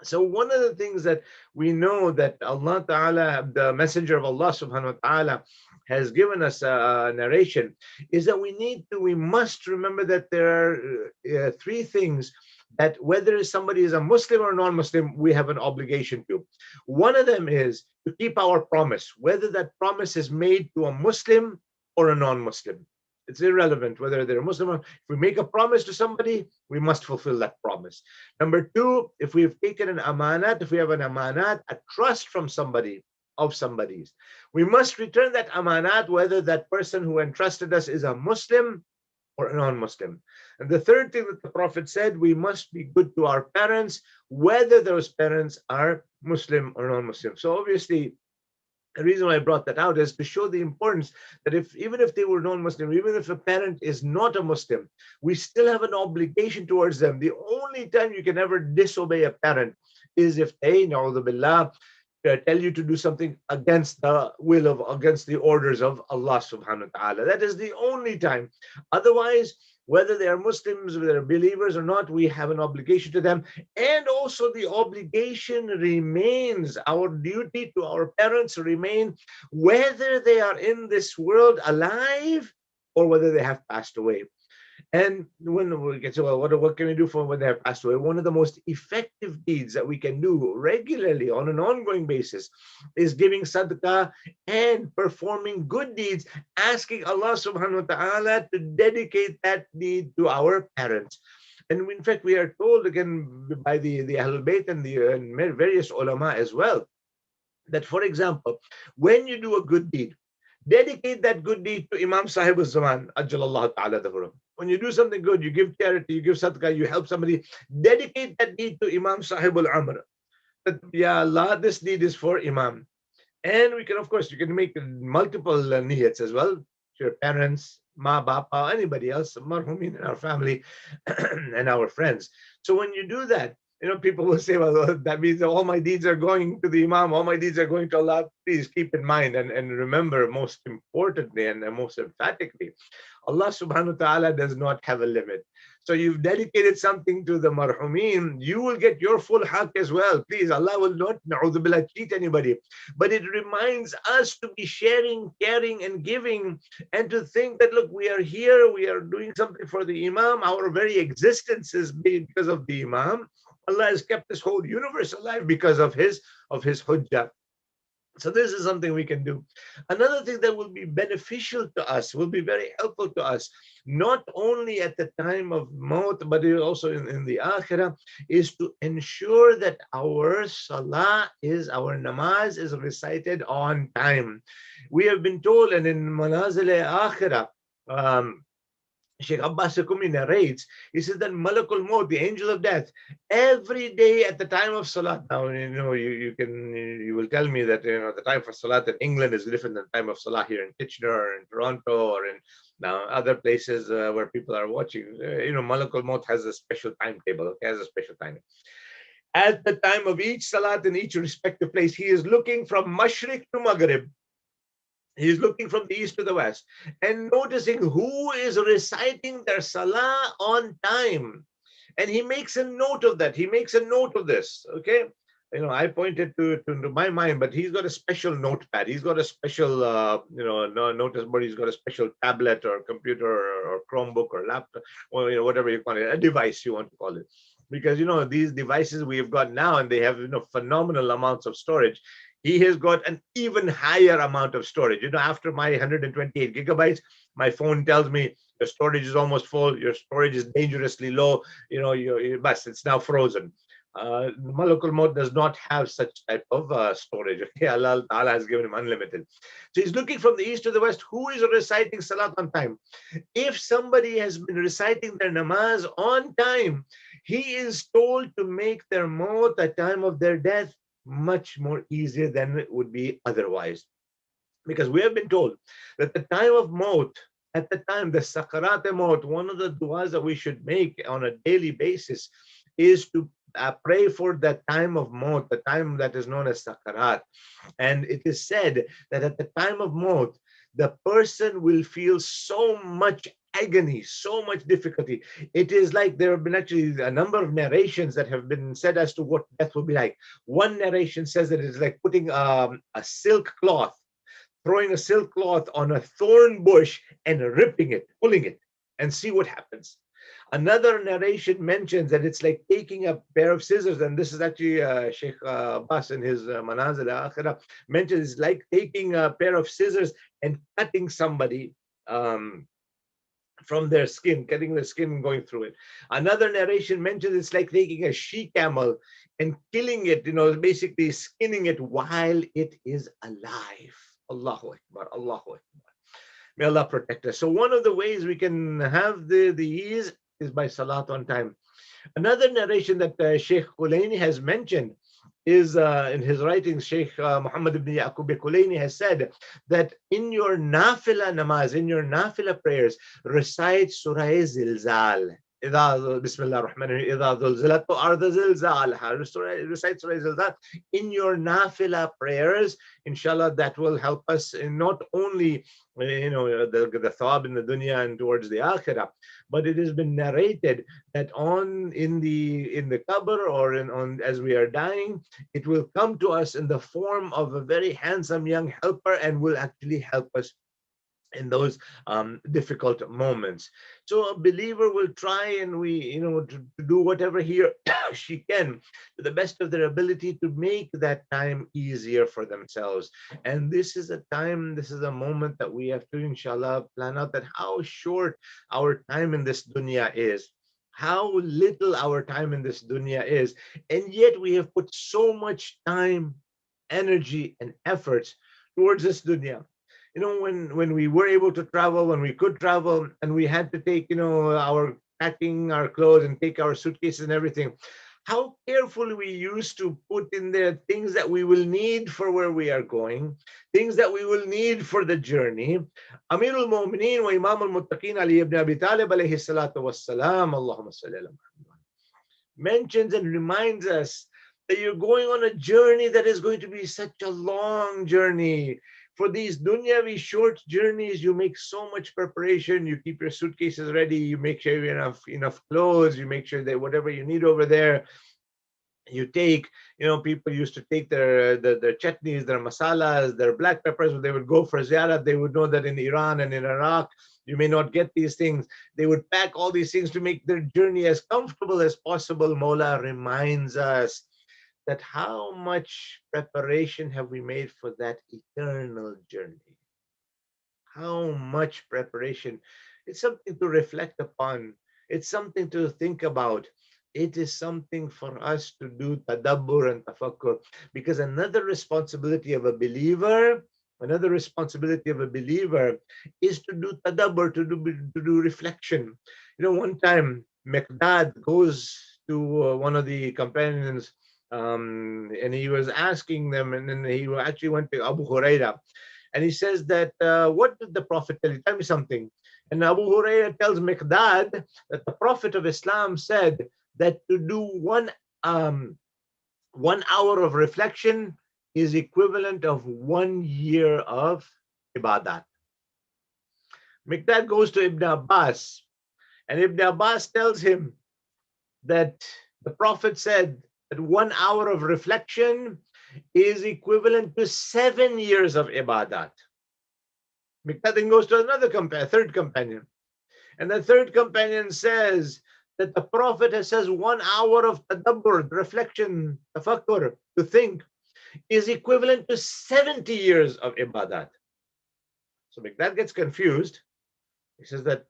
So one of the things that we know that Allah Ta'ala, the Messenger of Allah Subhanahu wa Ta'ala, has given us a narration is that we must remember that there are three things that whether somebody is a Muslim or non-Muslim, we have an obligation to. One of them is to keep our promise, whether that promise is made to a Muslim or a non-Muslim. It's irrelevant whether they're a Muslim or not. If we make a promise to somebody, we must fulfill that promise. Number two, if we've taken an amanat, if we have an amanat, a trust from somebody, of somebody's, we must return that amanat, whether that person who entrusted us is a Muslim or a non-Muslim. And the third thing that the Prophet said, we must be good to our parents, whether those parents are Muslim or non-Muslim. So obviously, the reason why I brought that out is to show the importance that even if they were non-Muslim, even if a parent is not a Muslim, we still have an obligation towards them. The only time you can ever disobey a parent is if they, na'udhu billah, tell you to do something against the will of, against the orders of Allah subhanahu wa ta'ala. That is the only time. Otherwise, whether they are Muslims, whether they're believers or not, we have an obligation to them. And also the obligation remains, our duty to our parents remain, whether they are in this world alive or whether they have passed away. And when we get to, well, what can we do for when they have passed away? One of the most effective deeds that we can do regularly on an ongoing basis is giving sadaqah and performing good deeds, asking Allah subhanahu wa ta'ala to dedicate that deed to our parents. And in fact, we are told again by the Ahlul Bayt and the various ulama as well, that for example, when you do a good deed, dedicate that good deed to Imam Sahib al-Zaman, Ajjalallahu ta'ala dahurum. When you do something good, you give charity, you give sadaqah, you help somebody, dedicate that deed to Imam Sahib al-Amr. That, Ya Allah, this deed is for Imam. And we can, of course, you can make multiple niyats as well, to your parents, ma, bapa, anybody else, marhumin in our family and our friends. So when you do that, you know, people will say, well, that means all my deeds are going to the Imam, all my deeds are going to Allah. Please keep in mind and remember, most importantly and most emphatically, Allah subhanahu wa ta'ala does not have a limit. So you've dedicated something to the marhumin, you will get your full haqq as well. Please, Allah will not, na'udhu billah, cheat anybody. But it reminds us to be sharing, caring and giving, and to think that, look, we are here, we are doing something for the Imam. Our very existence is because of the Imam. Allah has kept this whole universe alive because of his hujjah. So this is something we can do. Another thing that will be beneficial to us, will be very helpful to us, not only at the time of maut, but also in the akhirah, is to ensure that our salah our namaz is recited on time. We have been told, and in Manazil akhirah, Sheikh Abbas Sakumi narrates, he says that Malakul Maut, the angel of death, every day at the time of Salat. Now, you know, you will tell me that, you know, the time for Salat in England is different than the time of Salah here in Kitchener or in Toronto or in other places where people are watching. You know, Malakul Maut has a special timetable, okay, has a special timing. At the time of each Salat in each respective place, he is looking from Mashriq to Maghrib. He's looking from the east to the west and noticing who is reciting their salah on time. And he makes a note of that. He makes a note of this, okay? I pointed to my mind, but he's got a special notepad. He's got a special, notice board. He's got a special tablet or computer or Chromebook or laptop, or whatever you call it, a device you want to call it. Because these devices we've got now, and they have phenomenal amounts of storage. He has got an even higher amount of storage. After my 128 gigabytes, my phone tells me your storage is almost full. Your storage is dangerously low. It's now frozen. Malakul Maut does not have such type of storage. Okay, Allah Ta'ala has given him unlimited. So he's looking from the east to the west. Who is reciting salat on time? If somebody has been reciting their namaz on time, he is told to make their maut, the time of their death, much more easier than it would be otherwise. Because we have been told that the time of maut, at the time, the sakarat maut, one of the du'as that we should make on a daily basis is to pray for the time of maut, the time that is known as sakarat. And it is said that at the time of maut, the person will feel so much agony, so much difficulty. It is like there have been actually a number of narrations that have been said as to what death will be like. One narration says that it's like putting a silk cloth, throwing a silk cloth on a thorn bush and ripping it, pulling it, and see what happens. Another narration mentions that it's like taking a pair of scissors, and this is actually Sheikh Abbas in his Manazil al-Akhirah mentions it's like taking a pair of scissors and cutting somebody from their skin, cutting their skin and going through it. Another narration mentions it's like taking a she-camel and killing it, basically skinning it while it is alive. Allahu Akbar, Allahu Akbar. May Allah protect us. So one of the ways we can have the ease is by salat on time. Another narration that Sheikh Kulaini has mentioned is in his writings. Sheikh Muhammad ibn Yaqub Kulaini has said that in your nafila namaz, in your nafila prayers, recite Surah Zilzal. Bismillah ar-Rahman ar-Rahim. Idha zulzilat arda zilzalha. Recite Surah Zilzal in your nafila prayers. Inshallah, that will help us in not only the thawab in the dunya and towards the akhirah, but it has been narrated that in the qabr or as we are dying, it will come to us in the form of a very handsome young helper and will actually help us in those difficult moments. So a believer will try and to do whatever he or she can to the best of their ability to make that time easier for themselves. And this is a time, this is a moment that we have to, inshallah, plan out that how short our time in this dunya is, how little our time in this dunya is, and yet we have put so much time, energy, and efforts towards this dunya. When we were able to travel, when we could travel, and we had to take, our packing, our clothes, and take our suitcases and everything, how carefully we used to put in there things that we will need for where we are going, things that we will need for the journey. Amirul Mu'mineen wa Imam al-Muttaqeen Ali ibn Abi Talib alayhi salatu wassalam, Allahumma salli ala Muhammad, mentions and reminds us that you're going on a journey that is going to be such a long journey. For these dunyavi short journeys, you make so much preparation. You keep your suitcases ready. You make sure you have enough clothes. You make sure that whatever you need over there, you take. People used to take their chutneys, their masalas, their black peppers. When they would go for ziyarah, they would know that in Iran and in Iraq, you may not get these things. They would pack all these things to make their journey as comfortable as possible. Mawla reminds us that how much preparation have we made for that eternal journey? How much preparation? It's something to reflect upon. It's something to think about. It is something for us to do tadabbur and tafakkur. Because another responsibility of a believer is to do tadabbur, to do reflection. One time Miqdad goes to one of the companions, and he was asking them, and then he actually went to Abu Huraira, and he says that, what did the Prophet tell you? Tell me something. And Abu Huraira tells Miqdad that the Prophet of Islam said that to do 1 hour of reflection is equivalent of 1 year of ibadat. Miqdad goes to Ibn Abbas, and Ibn Abbas tells him that the Prophet said that 1 hour of reflection is equivalent to 7 years of ibadat. Mikdad then goes to another third companion. And the third companion says that the Prophet says 1 hour of tadabbur, reflection, tafakkur, to think, is equivalent to 70 years of ibadat. So Mikdad gets confused. He says that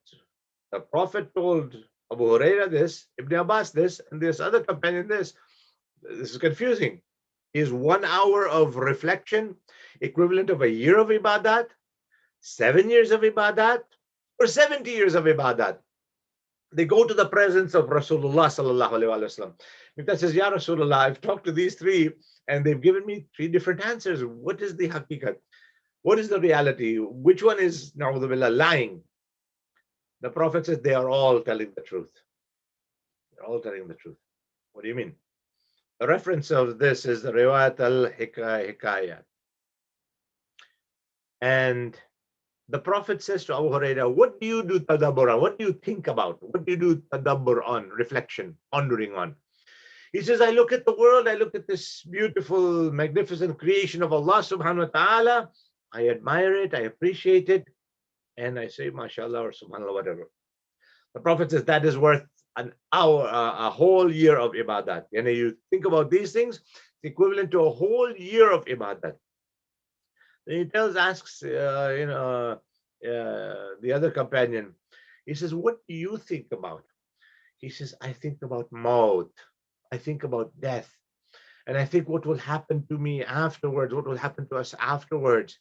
the Prophet told Abu Huraira this, Ibn Abbas this, and this other companion this. This is confusing. Is 1 hour of reflection equivalent of a year of ibadat, 7 years of ibadat, or 70 years of ibadat? They go to the presence of Rasulullah sallallahu alaihi wasallam. Mikdad says, Ya Rasulullah, I've talked to these three and they've given me three different answers. What is the haqiqat? What is the reality? Which one is, na'udhu billah, lying? The Prophet says, they are all telling the truth. They're all telling the truth. What do you mean? The reference of this is the Riwayat al-Hikayat. And the Prophet says to Abu Hurairah, what do you do tadabbur on? What do you think about? What do you do tadabbur on, reflection, pondering on? He says, I look at the world, I look at this beautiful, magnificent creation of Allah subhanahu wa ta'ala. I admire it, I appreciate it, and I say, mashallah or subhanallah, whatever. The Prophet says that is worth an hour, a whole year of ibadat. And you think about these things, it's equivalent to a whole year of ibadat. Then he asks, the other companion, he says, what do you think about? He says, I think about maut. I think about death. And I think what will happen to me afterwards, what will happen to us afterwards.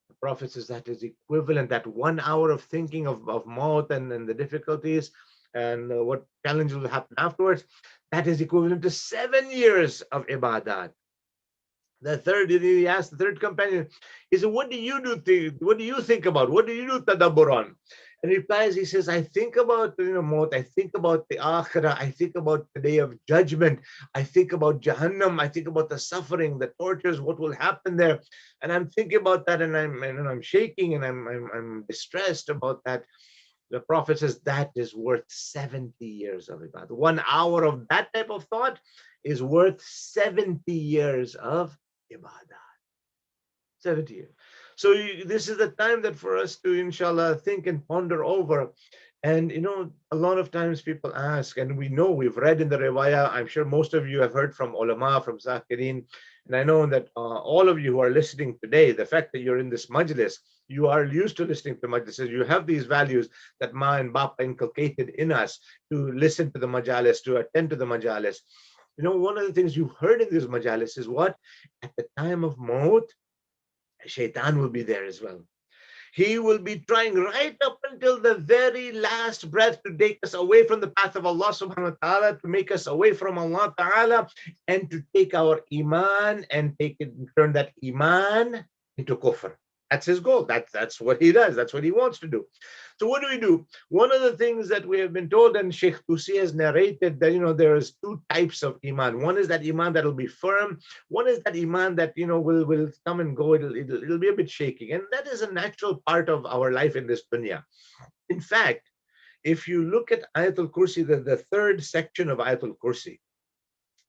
The Prophet says that is equivalent, that 1 hour of thinking of maut and the difficulties and what challenges will happen afterwards, that is equivalent to 7 years of ibadat. The third, he asked the third companion, he said, what do you do? What do you think about? What do you do tadabbur on? And he replies, he says, I think about maut, I think about the akhirah, I think about the day of judgment, I think about Jahannam, I think about the suffering, the tortures, what will happen there. And I'm thinking about that, and I'm shaking, and I'm distressed about that. The Prophet says that is worth 70 years of ibadah. 1 hour of that type of thought is worth 70 years of ibadah. 70 years. So this is the time that for us to, inshallah, think and ponder over. And, a lot of times people ask, and we know, we've read in the riwayah, I'm sure most of you have heard from ulama, from zakirin, and I know that all of you who are listening today, the fact that you're in this majlis, you are used to listening to majlises, you have these values that ma and bapa inculcated in us to listen to the majalis, to attend to the majalis. One of the things you've heard in these majalis is what? At the time of maut, Shaitan will be there as well. He will be trying right up until the very last breath to take us away from the path of Allah subhanahu wa ta'ala, to make us away from Allah ta'ala, and to take our iman and turn that iman into kufr. That's his goal. That's what he does. That's what he wants to do. So what do? One of the things that we have been told, and Sheikh Tusi has narrated, that there is two types of iman. One is that iman that will be firm. One is that iman that will come and go. It'll be a bit shaking, and that is a natural part of our life in this dunya. In fact, if you look at Ayatul Kursi, the third section of Ayatul Kursi,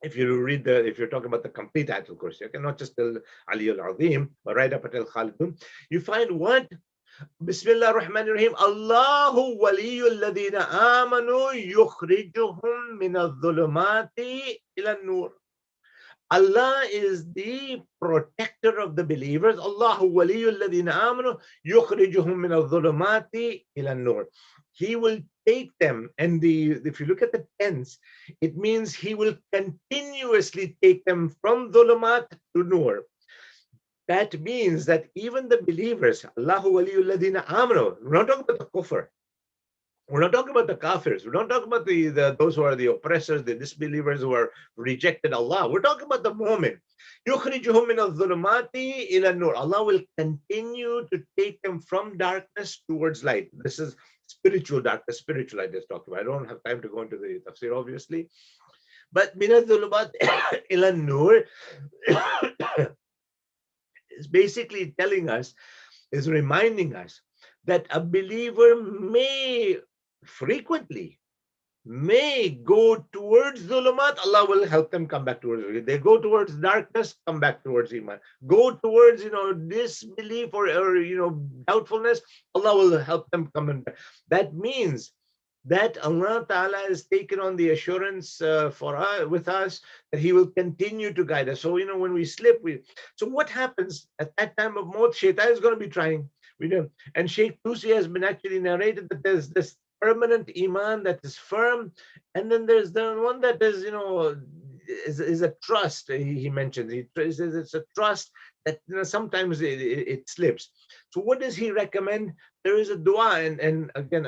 if you're talking about the complete Ayatul Kursi, okay, not just the Aliyul Azim, but right up until Khalidun, you find what? Bismillah ar-Rahman ar-Rahim. Allahu waliyul ladina amanu yukhrijuhum min adh-dhulumati ila an-nur. Allah is the protector of the believers. Allahu waliyul ladina amanu yukhrijuhum min adh-dhulumati ila an-nur. He will take them, and if you look at the tense, it means he will continuously take them from dhulumat to nur. That means that even the believers, Allahu waliyul ladina amanu, we're not talking about the kufr. We're not talking about the kafirs. We're not talking about those who are the oppressors, the disbelievers who are rejected Allah. We're talking about the mu'min. Yukhrijuhum min adh-dhulumati ila nur. Allah will continue to take them from darkness towards light. This is spiritual darkness, spiritual light is talking about. I don't have time to go into the tafsir, obviously. But min adh-dhulumat ila nur is basically telling us, is reminding us that a believer may frequently may go towards dhulumat, Allah will help them come back towards it. They go towards darkness, come back towards iman. Go towards, disbelief or doubtfulness, Allah will help them come in. That means that Allah Ta'ala has taken on the assurance with us that He will continue to guide us. So, when we slip, so what happens at that time of maut? Shaitan is going to be trying. We know. And Sheikh Tusi has been actually narrated that there's this permanent iman that is firm, and then there's the one that is, is a trust. He mentions it's a trust that sometimes it slips. So what does he recommend? There is a dua, and again,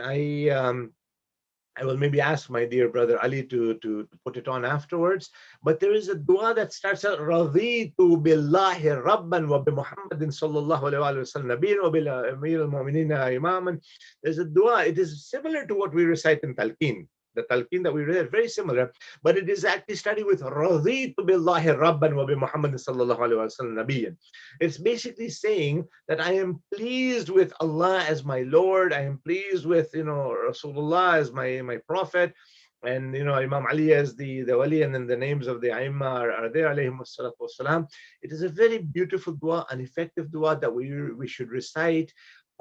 I will maybe ask my dear brother Ali to put it on afterwards. But there is a dua that starts out, Raditu billahi rabban wa bi Muhammadin sallallahu alayhi wa sallam nabiyyan wa bil amir al-mu'minina imaman. There's a dua. It is similar to what we recite in Talqeen. The Talqeen that we read, very similar, but it is actually starting with Raditu billahi rabban wa bi Muhammadin sallallahu alayhi wa sallam nabiyyan. It's basically saying that I am pleased with Allah as my Lord. I am pleased with Rasulullah as my prophet, and Imam Ali as the wali, and then the names of the Aimma are there, alayhim salatu wassalam. It is a very beautiful dua, an effective dua that we should recite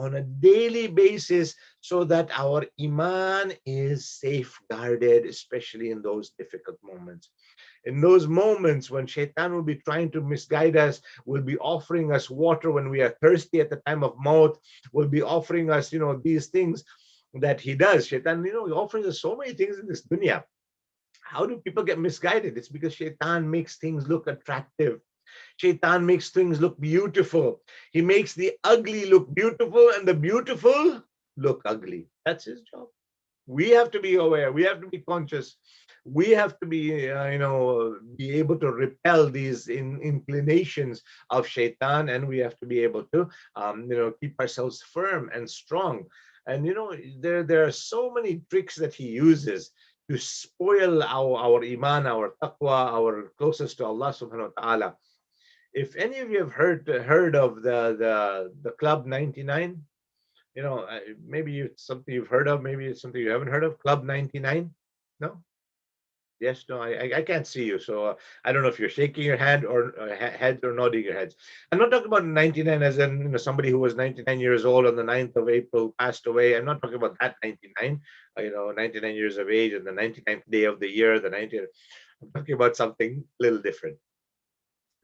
on a daily basis, so that our iman is safeguarded, especially in those difficult moments. In those moments when shaitan will be trying to misguide us, will be offering us water when we are thirsty at the time of maut, will be offering us, these things that he does. Shaitan, he offers us so many things in this dunya. How do people get misguided? It's because shaitan makes things look attractive. Shaitan makes things look beautiful. He makes the ugly look beautiful and the beautiful look ugly. That's his job. We have to be aware. We have to be conscious. We have to be, be able to repel these inclinations of shaitan, and we have to be able to, keep ourselves firm and strong. And there are so many tricks that he uses to spoil our iman, our taqwa, our closest to Allah subhanahu wa ta'ala. If any of you have heard of the Club 99, maybe it's something you've heard of, maybe it's something you haven't heard of. Club 99, no? Yes, no, I can't see you, so I don't know if you're shaking your hand or heads or nodding your heads. I'm not talking about 99 as in somebody who was 99 years old on the 9th of April passed away. I'm not talking about that 99, 99 years of age and the 99th day of the year, the 90th. I'm talking about something a little different.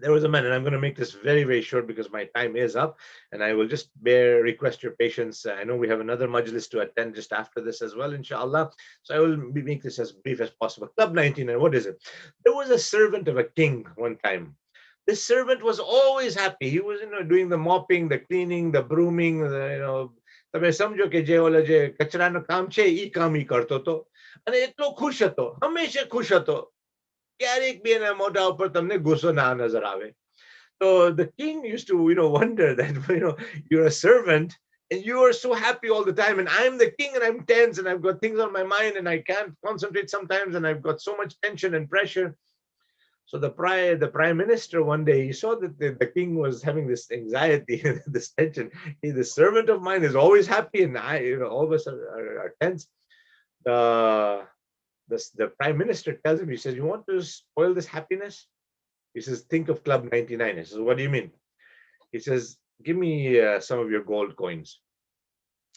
There was a man, and I'm going to make this very, very short because my time is up, and I will just request your patience. I know we have another majlis to attend just after this as well, inshallah. So I will make this as brief as possible. Club 99, what is it? There was a servant of a king one time. This servant was always happy. He was, doing the mopping, the cleaning, the brooming, તમે સમજો કે જે ઓલા જે કચરાનું કામ છે ઈ કામ ઈ કરતો હતો અને એટલો ખુશ હતો, હંમેશા ખુશ હતો. ક્યારેક બી એના મોઢા ઉપર તમને ગુસ્સો ના નજર આવે. So the king used to, wonder that, you're a servant and you are so happy all the time, and I'm the king and I'm tense and I've got things on my mind and I can't concentrate sometimes and I've got so much tension and pressure. So the prime minister one day, he saw that the king was having this anxiety and this tension. The servant of mine is always happy and all of us are tense. The prime minister tells him, he says, you want to spoil this happiness? He says, think of Club 99. He says, what do you mean? He says, give me some of your gold coins.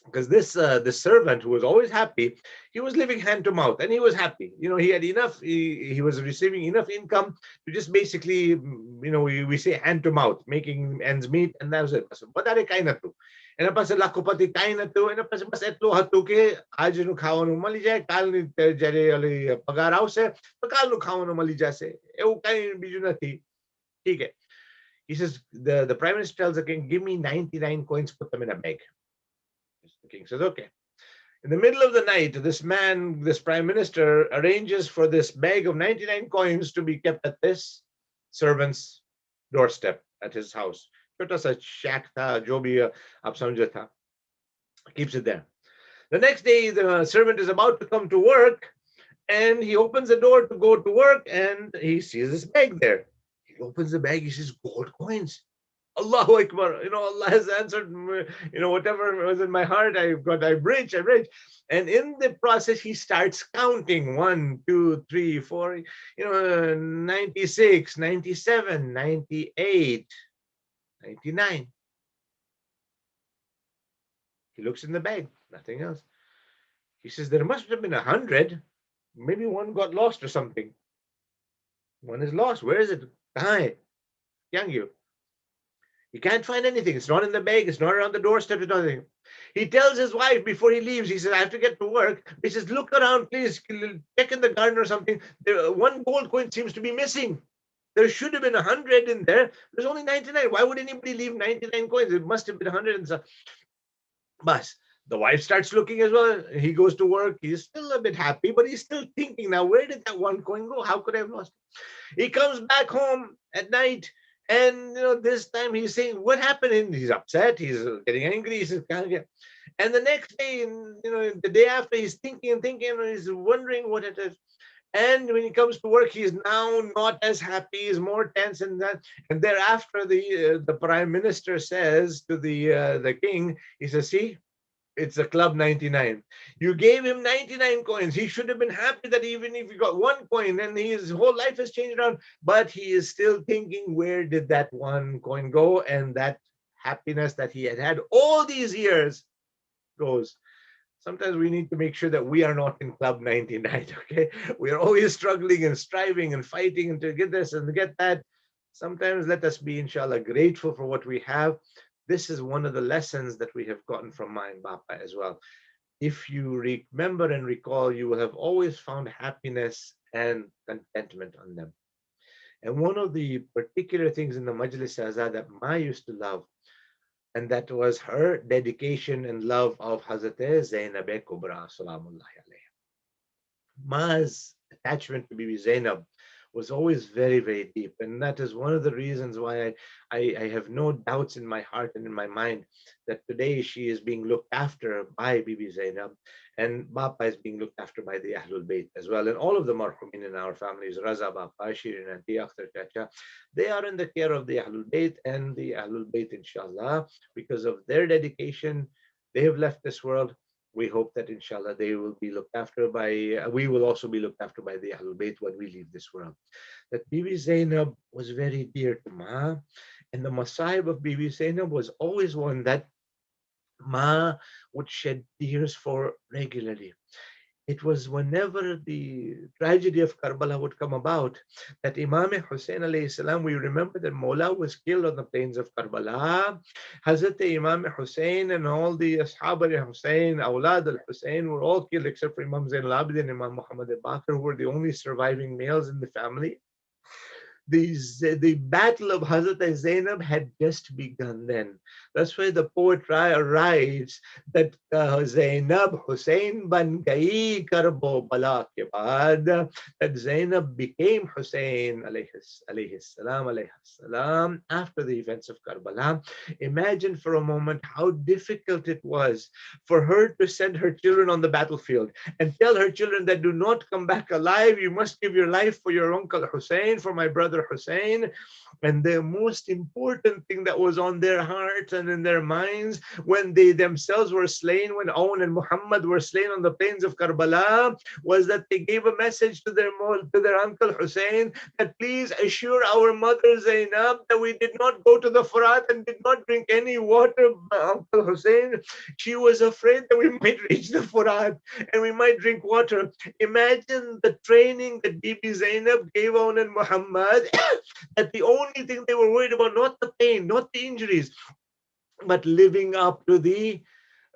Because this servant who was always happy, he was living hand to mouth and he was happy. He had enough, he was receiving enough income to just basically, we say hand to mouth, making ends meet, and that was it. Badare kain na tu. Enak pa sa lakupati kain na tu, enak pa sa mas etlo hatu ke, aaj nu ખાવાનું મળી જાય, કાલ ની જ્યારે પગાર આવશે, તો કાલ નું ખાવાનું મળી જશે. એવું કઈ બીજું નથી. ઠીક હે. He says, the prime minister tells the king, give me 99 coins, put them in a bag. The king says, okay. In the middle of the night, this prime minister arranges for this bag of 99 coins to be kept at this servant's doorstep at his house. छोटा सा shack था, जो भी आप समझे था, keeps it there. The next day, the servant is about to come to work, and he opens the door to go to work, and he sees this bag there. He opens the bag, he sees gold coins. Allahu Akbar. Allah has answered, whatever was in my heart, I've rich, I'm rich. And in the process, he starts counting 1, 2, 3, 4, 96, 97, 98, 99. He looks in the bag, nothing else. He says, there must have been 100. Maybe one got lost or something. One is lost. Where is it? Kahan hai? He can't find anything. It's not in the bag. It's not around the doorstep. It's nothing. He tells his wife before he leaves, he says, I have to get to work. He says, look around, please. Check in the garden or something. One gold coin seems to be missing. There should have been 100 in there. There's only 99. Why would anybody leave 99 coins? It must have been 100 and so. But the wife starts looking as well. He goes to work. He's still a bit happy, but he's still thinking, now, where did that one coin go? How could I have lost it? He comes back home at night. And this time he's saying, what happened? And he's upset, he's getting angry, he's and the next day, the day after, he's thinking and he's wondering what it is. And when he comes to work, he's now not as happy, he's more tense and that. And thereafter, the prime minister says to the king, he says, see, it's a club 99. You gave him 99 coins. He should have been happy that even if he got 1 coin, then his whole life has changed around. But he is still thinking, where did that 1 coin go? And that happiness that he had all these years goes. Sometimes we need to make sure that we are not in club 99, okay? We are always struggling and striving and fighting and to get this and to get that. Sometimes let us be, inshallah, grateful for what we have. This is one of the lessons that we have gotten from Ma and Bapa as well. If you remember and recall, you will have always found happiness and contentment on them. And one of the particular things in the Majlis Azad that Ma used to love, and that was her dedication and love of Hazrat Zainab Kubra, salamullahi alayha. Ma's attachment to Bibi Zainab was always very, very deep. And that is one of the reasons why I have no doubts in my heart and in my mind that today she is being looked after by Bibi Zainab, and Bapa is being looked after by the Ahlul Bayt as well. And all of the Marhumin in our families, Raza Bapa, Shirin Auntie, Akhtar Chacha, they are in the care of the Ahlul Bayt and the Ahlul Bayt, inshallah, because of their dedication. They have left this world. We hope that, inshallah, they will be looked after by, we will also be looked after by the Ahlul Bayt when we leave this world. That Bibi Zainab was very dear to Ma, and the masayib of Bibi Zainab was always one that Ma would shed tears for regularly. It was whenever the tragedy of Karbala would come about that Imam Hussein alayhi salam, we remember that Mawla was killed on the plains of Karbala. Hazrat Imam Hussein and all the Ashab al-Hussein, Awlad al-Hussein were all killed except for Imam Zain al-Abidin and Imam Muhammad al-Baqir, who were the only surviving males in the family. The battle of Hazrat Zainab had just begun then. That's why the poet writes that Zainab Hussein ban gayi karbo bala ke baad, that Zainab became Hussein alayhi salam after the events of Karbala. Imagine for a moment how difficult it was for her to send her children on the battlefield and tell her children that do not come back alive. You must give your life for your uncle Hussein, for my brother Hussein. And the most important thing that was on their hearts and in their minds when they themselves were slain, when Aun and Muhammad were slain on the plains of Karbala, was that they gave a message to their uncle Hussein that please assure our mother Zainab that we did not go to the Furat and did not drink any water. Uncle Hussein, she was afraid that we might reach the Furat and we might drink water. Imagine the training that Bibi Zainab gave Aun and Muhammad that the only thing they were worried about, not the pain, not the injuries, but living up to the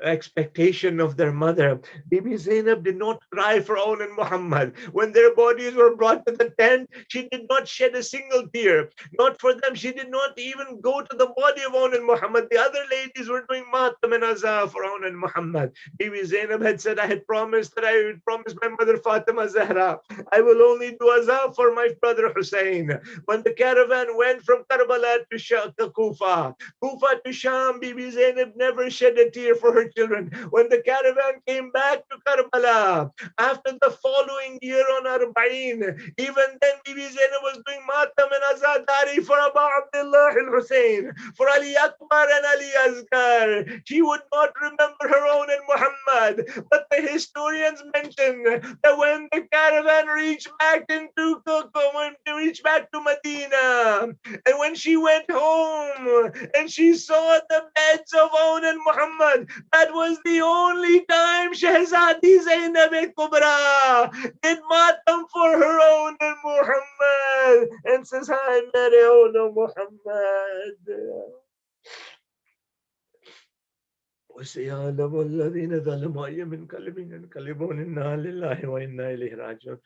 expectation of their mother. Bibi Zainab did not cry for Aun and Muhammad. When their bodies were brought to the tent, she did not shed a single tear. Not for them. She did not even go to the body of Aun and Muhammad. The other ladies were doing matam and azah for Aun and Muhammad. Bibi Zainab had said, I had promised that I would promise my mother Fatima Zahra, I will only do azah for my brother Hussein. When the caravan went from Karbala to Kufa, Kufa to Sham, Bibi Zainab never shed a tear for her children. When the caravan came back to Karbala, after the following year on Arba'in, even then Bibi Zainab was doing matam and azadari for Abu Abdullah al-Hussein, for Ali Akbar and Ali Asghar. She would not remember her own and Muhammad, but the historians mention that when the caravan reached back to Medina, and when she went home and she saw the beds of Own and Muhammad, that was the only time Shehzadi Zainab Kubra did matam for her own and Muhammad and says, I marry Own and Muhammad. وسيعلم الذين ظلموا أي منقلب ينقلبون إنا لله وإنا إليه راجعون.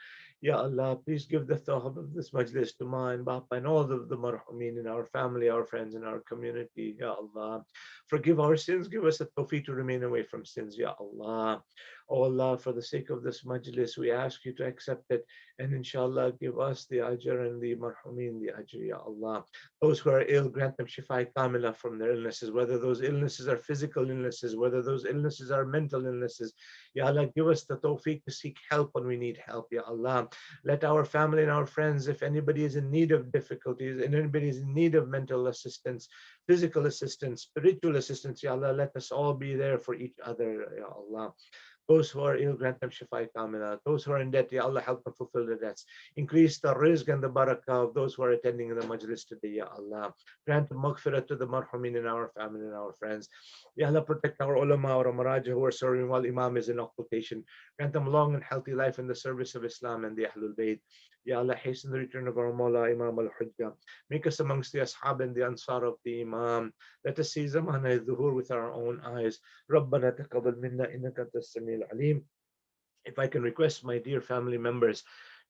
Ya Allah, please give the thawab of this majlis to Ma and Bapa and all of the marhumin in our family, our friends, and our community. Ya Allah, forgive our sins, give us the tawfiq to remain away from sins. Ya Allah, oh Allah, for the sake of this majlis, we ask you to accept it and inshallah give us the ajr and the marhumin the ajr. Ya Allah, those who are ill, grant them shifa kamila from their illnesses, whether those illnesses are physical illnesses, whether those illnesses are mental illnesses. Ya Allah, give us the tawfiq to seek help when we need help. Ya Allah, let our family and our friends, if anybody is in need of difficulties, and anybody is in need of mental assistance, physical assistance, spiritual assistance, Ya Allah, let us all be there for each other, Ya Allah. Those who are ill, grant them shifa kamila. Those who are in debt, Ya Allah, help them fulfill their debts. Increase the rizq and the barakah of those who are attending in the majlis today, Ya Allah. Grant maghfirah to the marhumin in our family and our friends. Ya Allah, protect our ulama, our maraja who are serving while Imam is in occultation. Grant them long and healthy life in the service of Islam and the Ahlul Bayt. Ya Allah, hasten the return of our Mawla, Imam al-Hujjah. Make us amongst the Ashab and the Ansar of the Imam. Let us see Zamana al-Dhuhur with our own eyes. Rabbana taqabbal minna innaka antas samiul alim. If I can request my dear family members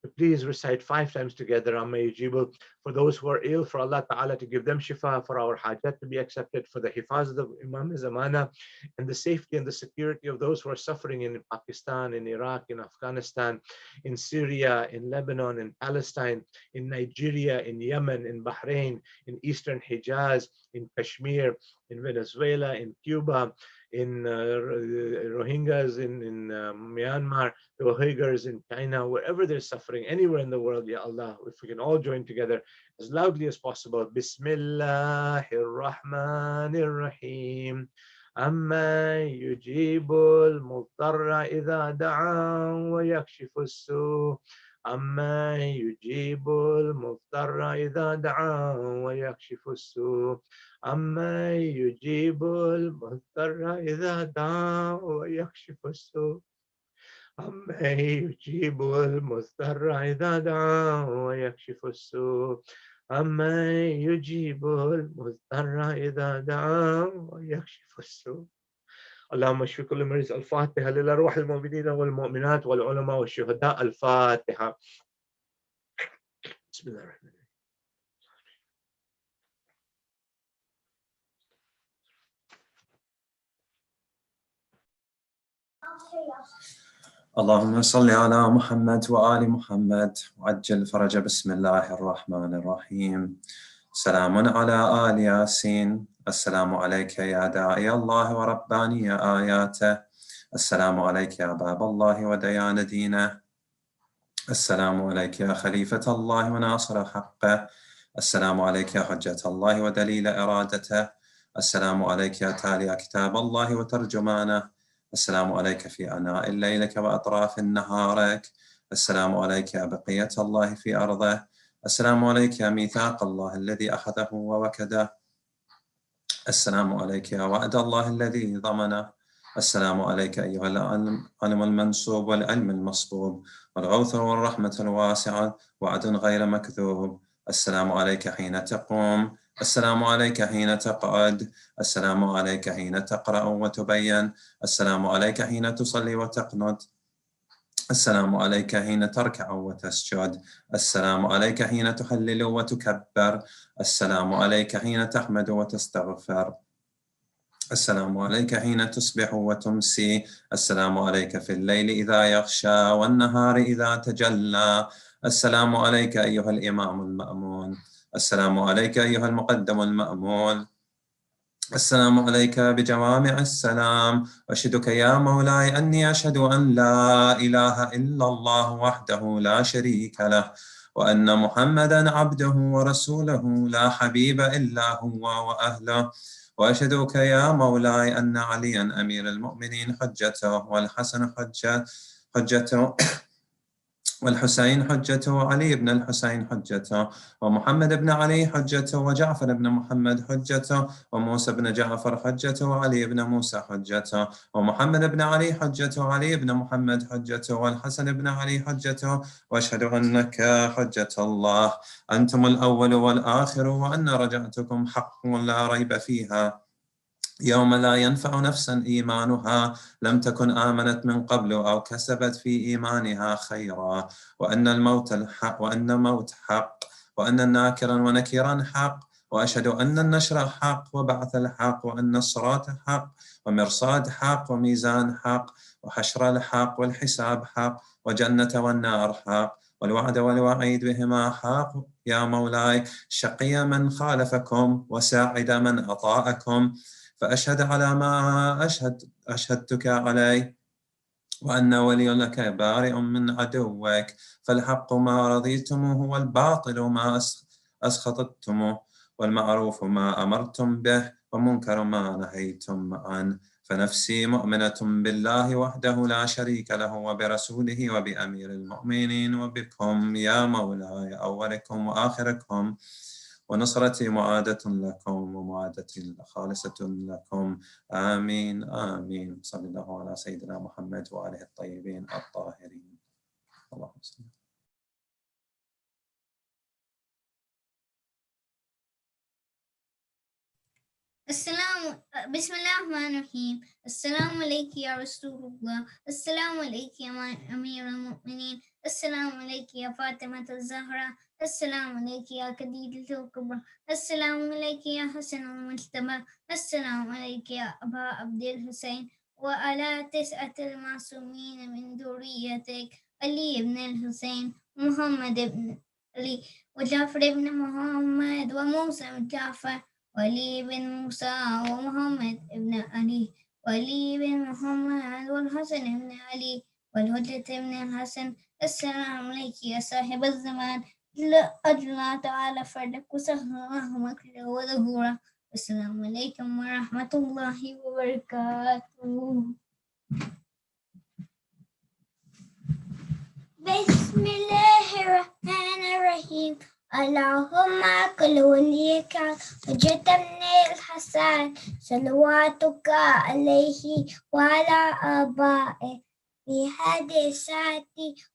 to please recite 5 times together Amma Yujibul, for those who are ill, for Allah Ta'ala to give them shifa, for our hajat to be accepted, for the hifaz of Imam Zamana, and the safety and the security of those who are suffering in Pakistan, in Iraq, in Afghanistan, in Syria, in Lebanon, in Palestine, in Nigeria, in Yemen, in Bahrain, in Eastern Hijaz, in Kashmir, in Venezuela, in Cuba, in Rohingyas in Myanmar, the Uyghurs in China, wherever they're suffering, anywhere in the world, Ya Allah, if we can all join together as loudly as possible. Bismillahir Rahmanir Rahim. Amma yujibul mudtarra idha da'a wa yakshifu su. Amma yujibul mudtarra idha da'a wa yakshifu su. أما يجيب المضطر إذا دعا ويكشف السوء أما يجيب المضطر إذا دعا ويكشف السوء أما يجيب المضطر إذا دعا ويكشف السوء. اللهم اشف كل مريض. الفاتحة للأرواح المؤمنين والمؤمنات والعلماء والشهداء. الفاتحة. بسم الله الرحمن الرحيم. اللهم صل على محمد وآل محمد وعجل فرج. بسم الله الرحمن الرحيم. سلام على آل ياسين. السلام عليك يا داعي الله ورباني آياته. السلام عليك يا باب الله وديان دينه. السلام عليك يا خليفة الله وناصر حقه. السلام عليك يا حجة الله ودليل إرادته. السلام عليك يا تالي كتاب الله وترجمانه. السلام عليك في أناء الليلك وأطراف نهارك. السلام عليك يا بقية الله في أرضه. السلام عليك يا ميثاق الله الذي أخذه ووكده. السلام عليك يا وعد الله الذي ضمنه. السلام عليك أيها العلم المنصوب والعلم المصبوب والغوث والرحمة الواسعة وعد غير مكذوب. السلام عليك حين تقوم. السلام عليك حين تقعد. السلام عليك حين تقرأ وتبين. السلام عليك حين تصلي وتقنت. السلام عليك حين تركع وتسجد. السلام عليك حين تهلل وتكبر. السلام عليك حين تحمد وتستغفر. السلام عليك حين تصبح وتمسي. السلام عليك في الليل إذا يغشى والنهار إذا تجلى. السلام عليك أيها الإمام المأمون. السلام عليك أيها المقدم المأمول. السلام عليك بجوامع السلام، أشهدك يا مولاي أني أشهد أن لا إله إلا الله وحده لا شريك له، وأن محمدا عبده ورسوله لا حبيب إلا هو وأهله، وأشهدك يا مولاي أن عليا أمير المؤمنين حجته، والحسن حجته والحسين حجته، وعلي بن الحسين حجته، ومحمد بن علي حجته، وجعفر بن محمد حجته، وموسى بن جعفر حجته، وعلي بن موسى حجته، ومحمد بن علي حجته، وعلي بن محمد حجته، والحسن بن علي حجته، واشهد أنك حجة الله، أنتم الأول والآخر، وأن رجعتكم حق لا ريب فيها، يوم لا ينفع نفسا إيمانها لم تكن آمنت من قبل أو كسبت في إيمانها خيرا، وأن الموت الحق، وأن موت حق، وأن ناكرا ونكيرا حق، وأشهد أن النشر حق، وبعث الحق، وأن الصراط حق، ومرصاد حق، وميزان حق، وحشر الحق، والحساب حق، وجنة والنار حق، والوعد والوعيد بهما حق. يا مولاي شقي من خالفكم وساعد من أطاعكم، فأشهد على ما أشهدتك عليه، وأن ولي لك بارئ من عدوك، فالحق ما رضيتموه، والباطل ما أسخطتموه، والمعروف ما أمرتم به، ومنكر ما نهيتم عنه، فنفسي مؤمنة بالله وحده لا شريك له، وبرسوله، وبأمير المؤمنين، وبكم يا مولاي أولكم وآخركم، ونصرتي معادة لكم، ومعادتي خالصة لكم، آمين آمين. صلى الله على سيدنا محمد وآله الطيبين الطاهرين. اللهم صل. بسم الله الرحمن الرحيم. السلام عليك يا رسول الله، السلام عليك يا أمير المؤمنين، السلام عليك يا فاطمة الزهراء، السلام عليك يا خديجة الكبرى، السلام عليك يا حسن المجتبى، السلام عليك يا أبا عبد الحسين، وعلى 9 المعصومين من ذريتك، علي بن الحسين، محمد بن علي، وجعفر بن محمد، وموسى بن جعفر، وعلي بن موسى، ومحمد بن علي، وعلي بن محمد، والحسن بن علي، والهجة بن الحسن. السلام عليك يا صاحب الزمان، لا أجل تعالى فردك وسهله مكره وظهورا. السلام عليكم ورحمة الله وبركاته. بسم الله الرحمن الرحيم. اللهم كل وليك وجدت من الحسن صلواتك عليه وعلى آبائه في هذه الساعة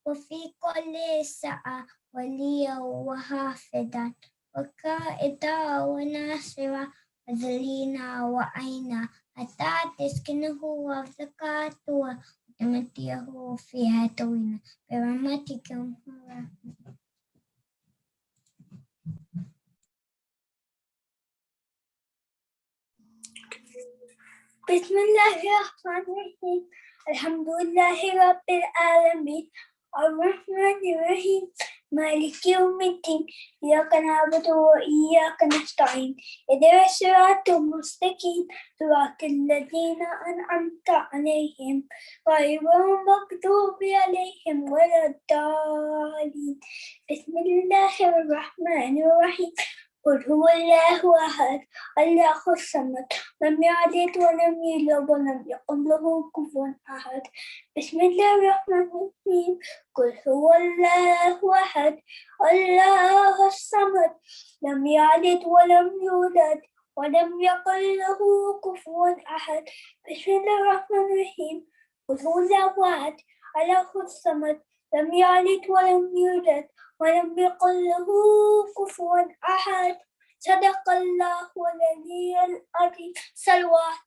وفي كل ساعة، وليا وحافظا وقائدا وناصرا وذليلا وعينا، حتى تسكنه وزكاته وتمتيه فيها طويلا برحمتك. بسم الله الرحمن الرحيم. الحمد لله رب العالمين، الرحمن الرحيم، مالك يوم الدين، إياك نعبد وإياك نستعين، اهدنا الصراط المستقيم، صراط الذين أنعمت عليهم غير المغضوب عليهم ولا الضالين. بسم الله الرحمن الرحيم. قل هو الله أحد الله الصمد لم يلد ولم يولد ولم يكن له كفوا أحد. بسم الله الرحمن الرحيم. قل هو الله أحد الله الصمد لم يلد ولم يولد ولم يكن له كفوا أحد. بسم الله الرحمن الرحيم. قل هو الله أحد الله الصمد لم يلد ولم يولد ولم يكن له كفوا أحد. صدق الله العلي العظيم. صلوات.